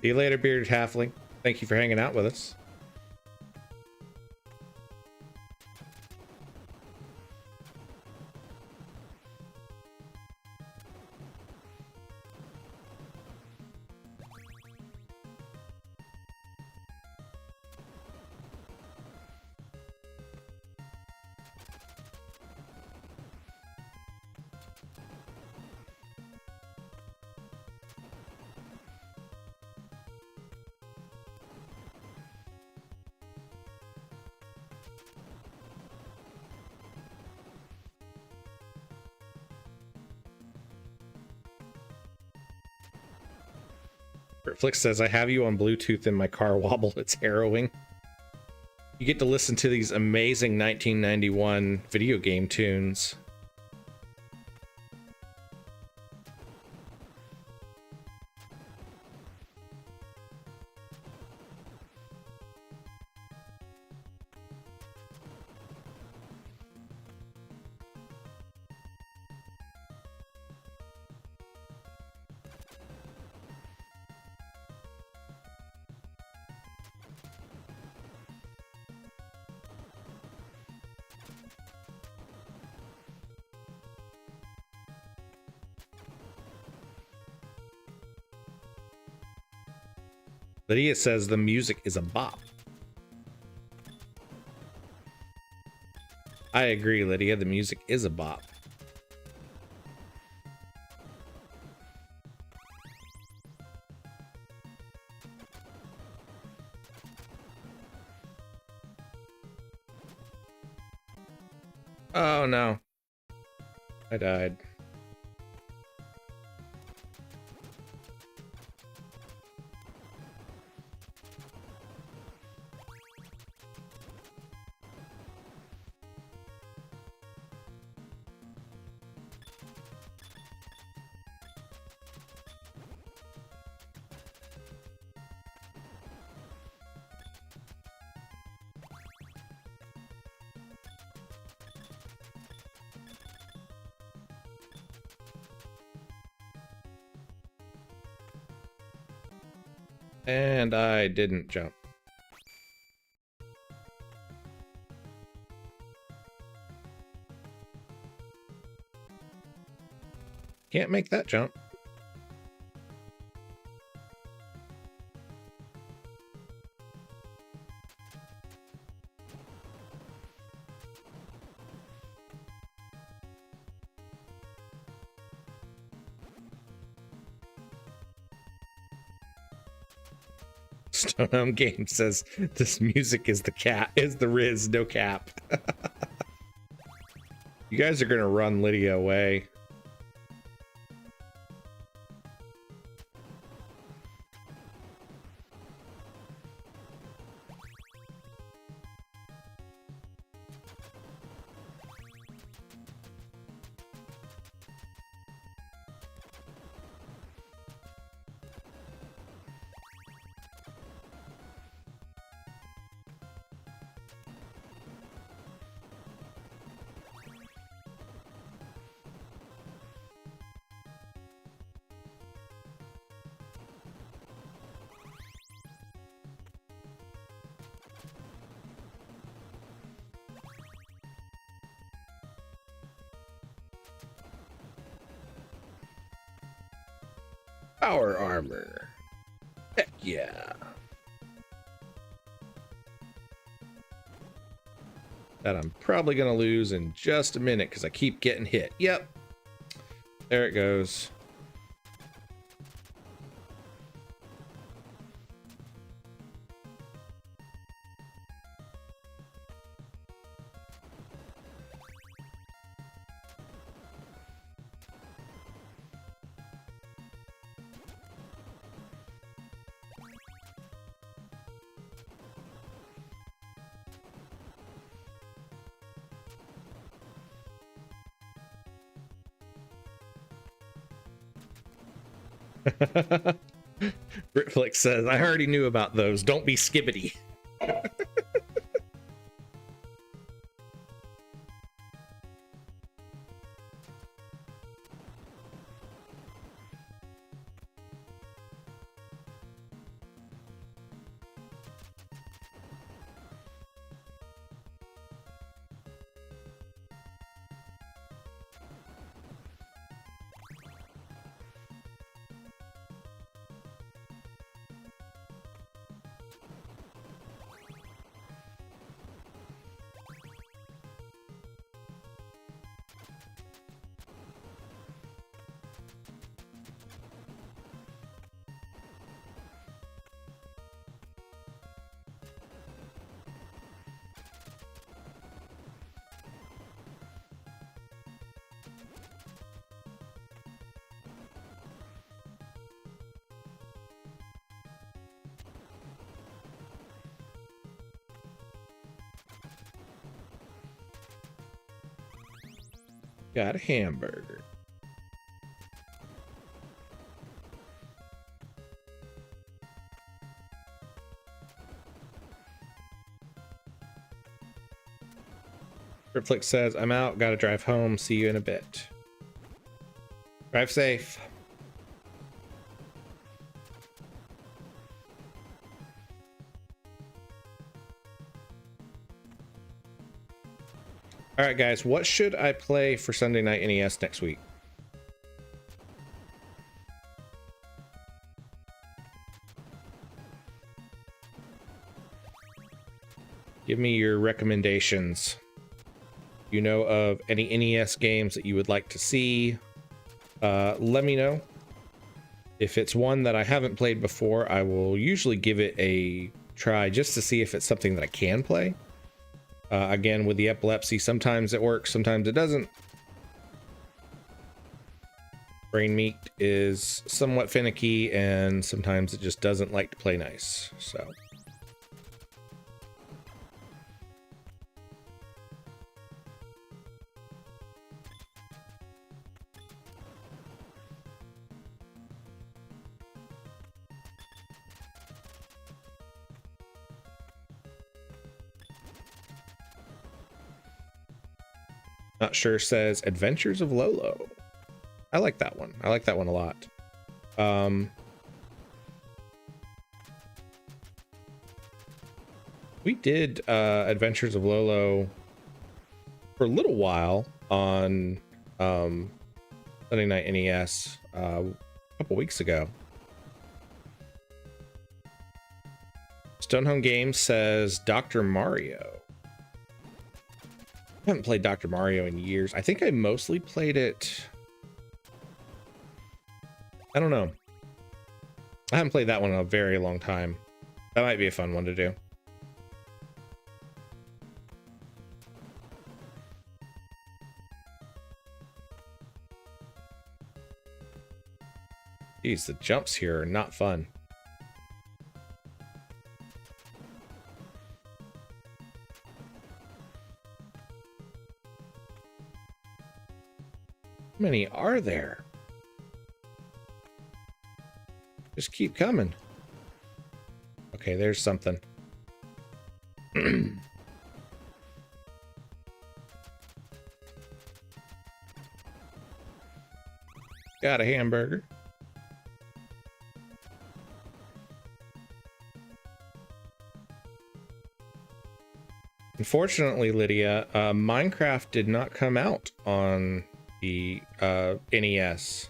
See you later, bearded halfling. Thank you for hanging out with us. Flix says, I have you on Bluetooth in my car wobble. It's harrowing. You get to listen to these amazing 1991 video game tunes. Lydia says the music is a bop. I agree, Lydia. The music is a bop. Oh no. I died. And I didn't jump. Can't make that jump. Stone Home Game says this music is the Riz, no cap. You guys are gonna run Lydia away. Power armor. Heck yeah. That I'm probably gonna lose in just a minute because I keep getting hit. Yep. There it goes. Britflix says, I already knew about those. Don't be skibbity. Got a hamburger. Tripflix says, I'm out, gotta drive home, see you in a bit. Drive safe. All right, guys, what should I play for Sunday Night NES next week? Give me your recommendations. You know of any NES games that you would like to see? Let me know. If it's one that I haven't played before, I will usually give it a try just to see if it's something that I can play. Again, with the epilepsy, sometimes it works, sometimes it doesn't. Brain meat is somewhat finicky, and sometimes it just doesn't like to play nice, so. Not sure says Adventures of Lolo. I like that one. I like that one a lot. We did Adventures of Lolo for a little while on Sunday Night NES a couple weeks ago. Stonehome Games says Dr. Mario. I haven't played Dr. Mario in years. I think I mostly played it. I don't know. I haven't played that one in a very long time. That might be a fun one to do. Geez, the jumps here are not fun. How many are there? Just keep coming. Okay, there's something. Got a hamburger. Unfortunately, Lydia, Minecraft did not come out on the NES.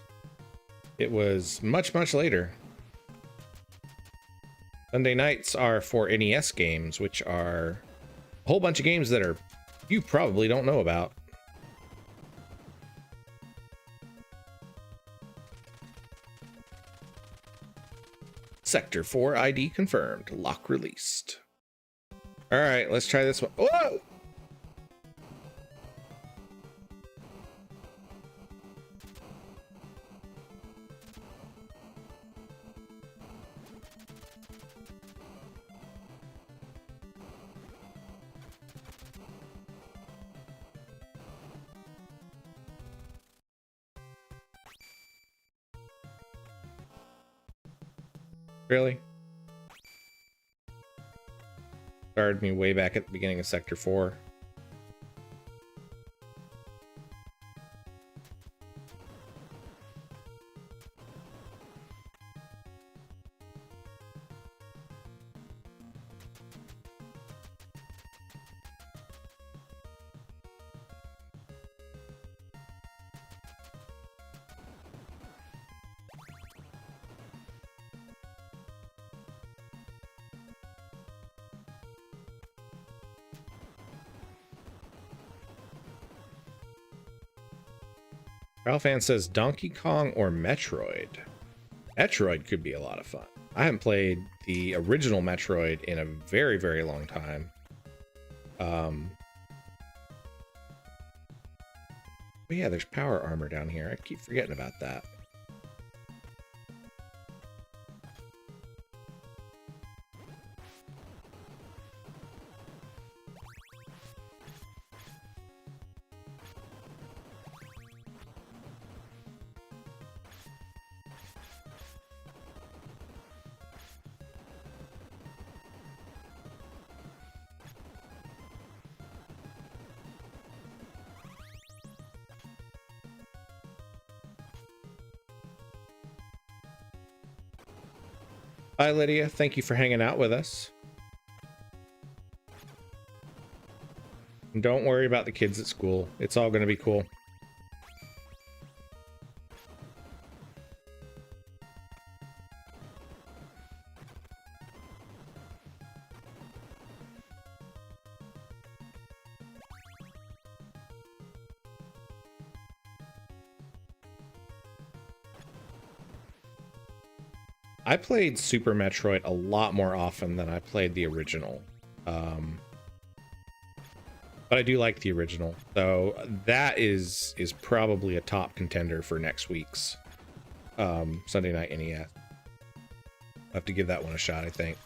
It was much, much later. Sunday nights are for NES games, which are a whole bunch of games that you probably don't know about. Sector 4 ID confirmed. Lock released. All right, let's try this one. Whoa! Really? Started me way back at the beginning of Sector 4. Ralphan says Donkey Kong or Metroid. Metroid could be a lot of fun. I haven't played the original Metroid in a very, very long time. But yeah, there's power armor down here. I keep forgetting about that. Hi, Lydia. Thank you for hanging out with us. And don't worry about the kids at school. It's all going to be cool. I played Super Metroid a lot more often than I played the original. But I do like the original, so that is probably a top contender for next week's Sunday Night NES. I'll have to give that one a shot, I think.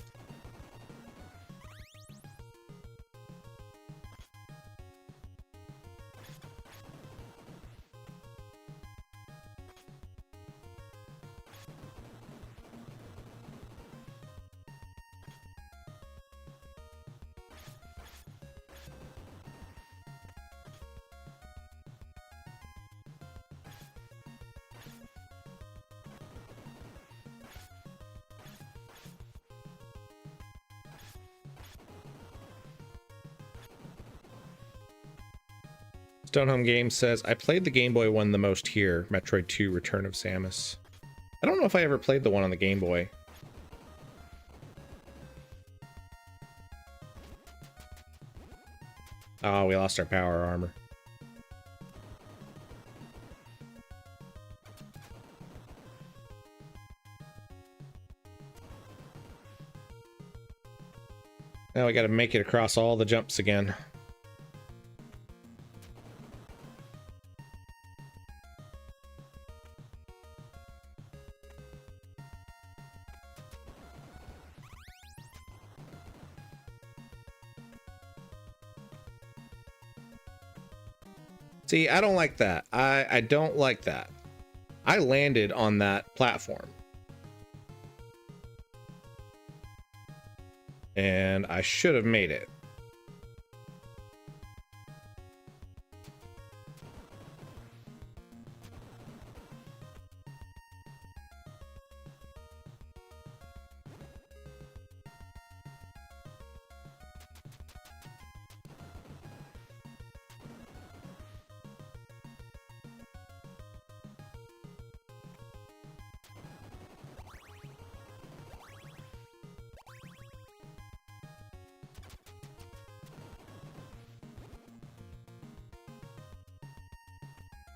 Stonehome Games says, I played the Game Boy one the most here, Metroid 2 Return of Samus. I don't know if I ever played the one on the Game Boy. Oh, we lost our power armor. Now we gotta make it across all the jumps again. See, I don't like that. I don't like that. I landed on that platform. And I should have made it.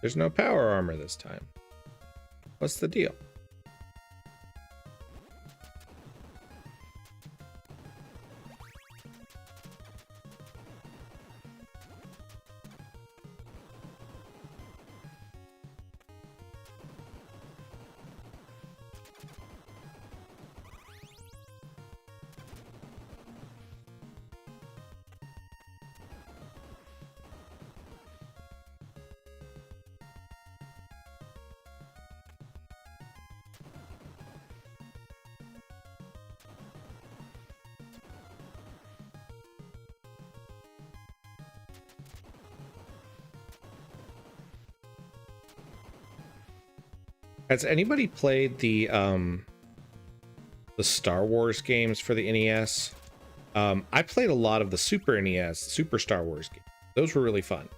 There's no power armor this time. What's the deal? Has anybody played the Star Wars games for the NES? I played a lot of the Super NES, Super Star Wars games. Those were really fun.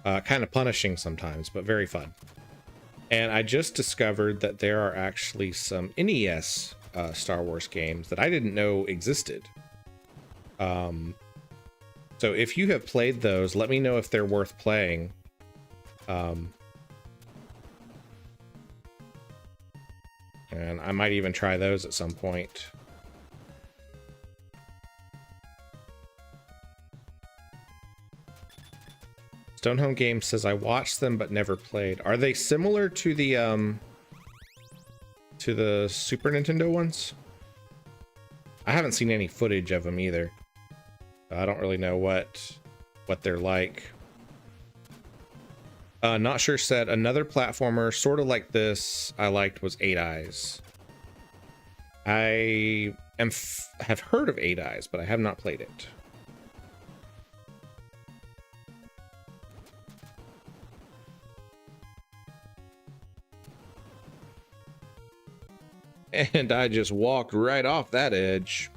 Kind of punishing sometimes, but very fun. And I just discovered that there are actually some NES Star Wars games that I didn't know existed. So if you have played those, let me know if they're worth playing. And I might even try those at some point. Stonehome Games says, I watched them but never played. Are they similar to the Super Nintendo ones? I haven't seen any footage of them either. I don't really know what they're like. Not sure said, another platformer sort of like this I liked was Eight Eyes. I have heard of Eight Eyes, but I have not played it. And I just walked right off that edge.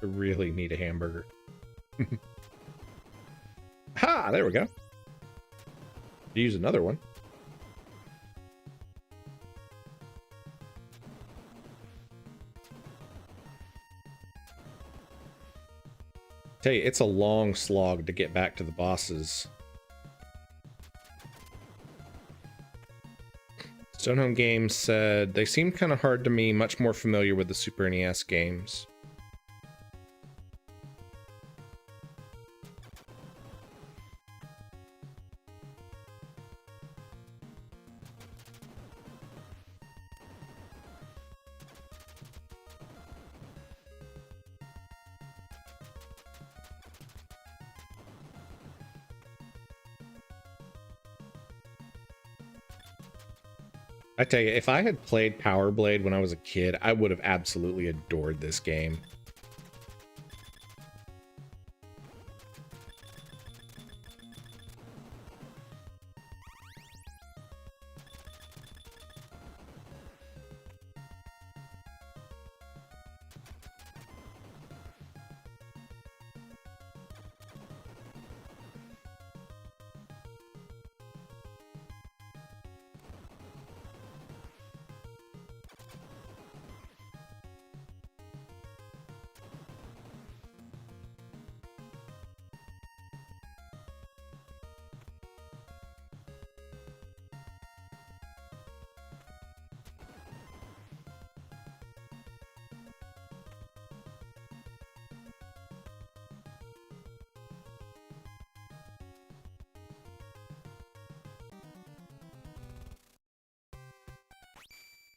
I really need a hamburger. Ha! There we go. Use another one. Tell you, it's a long slog to get back to the bosses. Stonehome Games said, they seem kind of hard to me, much more familiar with the Super NES games. I tell you, if I had played Power Blade when I was a kid, I would have absolutely adored this game.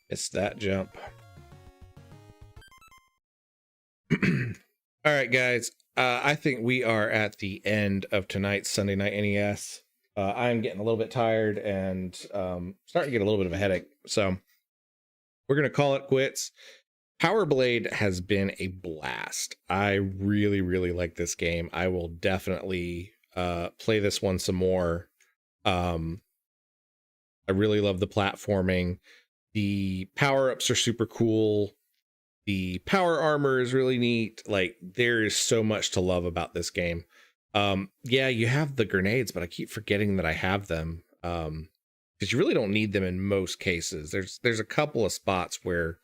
It's that jump. All right, guys. I think we are at the end of tonight's Sunday Night NES. I'm getting a little bit tired and starting to get a little bit of a headache. So we're going to call it quits. Power Blade has been a blast. I really, really like this game. I will definitely play this one some more. I really love the platforming. The power-ups are super cool. The power armor is really neat. Like, there is so much to love about this game. Yeah, you have the grenades, but I keep forgetting that I have them. Because you really don't need them in most cases. There's a couple of spots where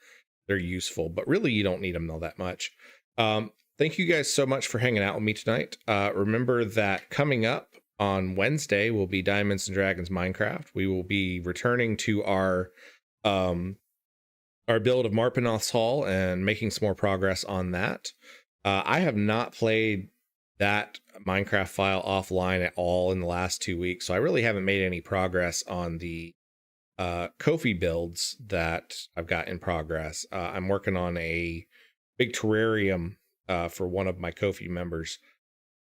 they're useful, but really you don't need them all that much. Thank you guys so much for hanging out with me tonight. Remember that coming up on Wednesday will be Diamonds and Dragons Minecraft. We will be returning to our build of Marpenoth's Hall and making some more progress on that. I have not played that Minecraft file offline at all in the last 2 weeks, so I really haven't made any progress on the Ko-fi builds that I've got in progress. I'm working on a big terrarium for one of my Ko-fi members,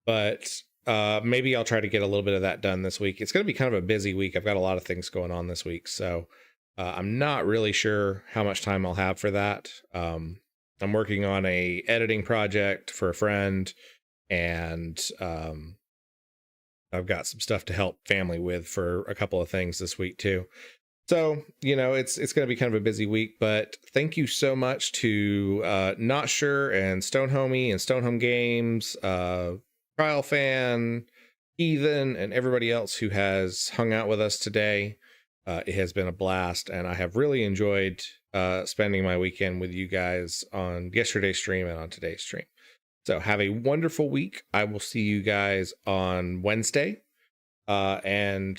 but maybe I'll try to get a little bit of that done this week. It's going to be kind of a busy week. I've got a lot of things going on this week, so I'm not really sure how much time I'll have for that. I'm working on a editing project for a friend, and I've got some stuff to help family with for a couple of things this week too. So, you know, it's going to be kind of a busy week, but thank you so much to Not Sure and Stonehomie and Stonehome Games, Trial Fan, Ethan, and everybody else who has hung out with us today. It has been a blast, and I have really enjoyed spending my weekend with you guys on yesterday's stream and on today's stream. So have a wonderful week. I will see you guys on Wednesday. And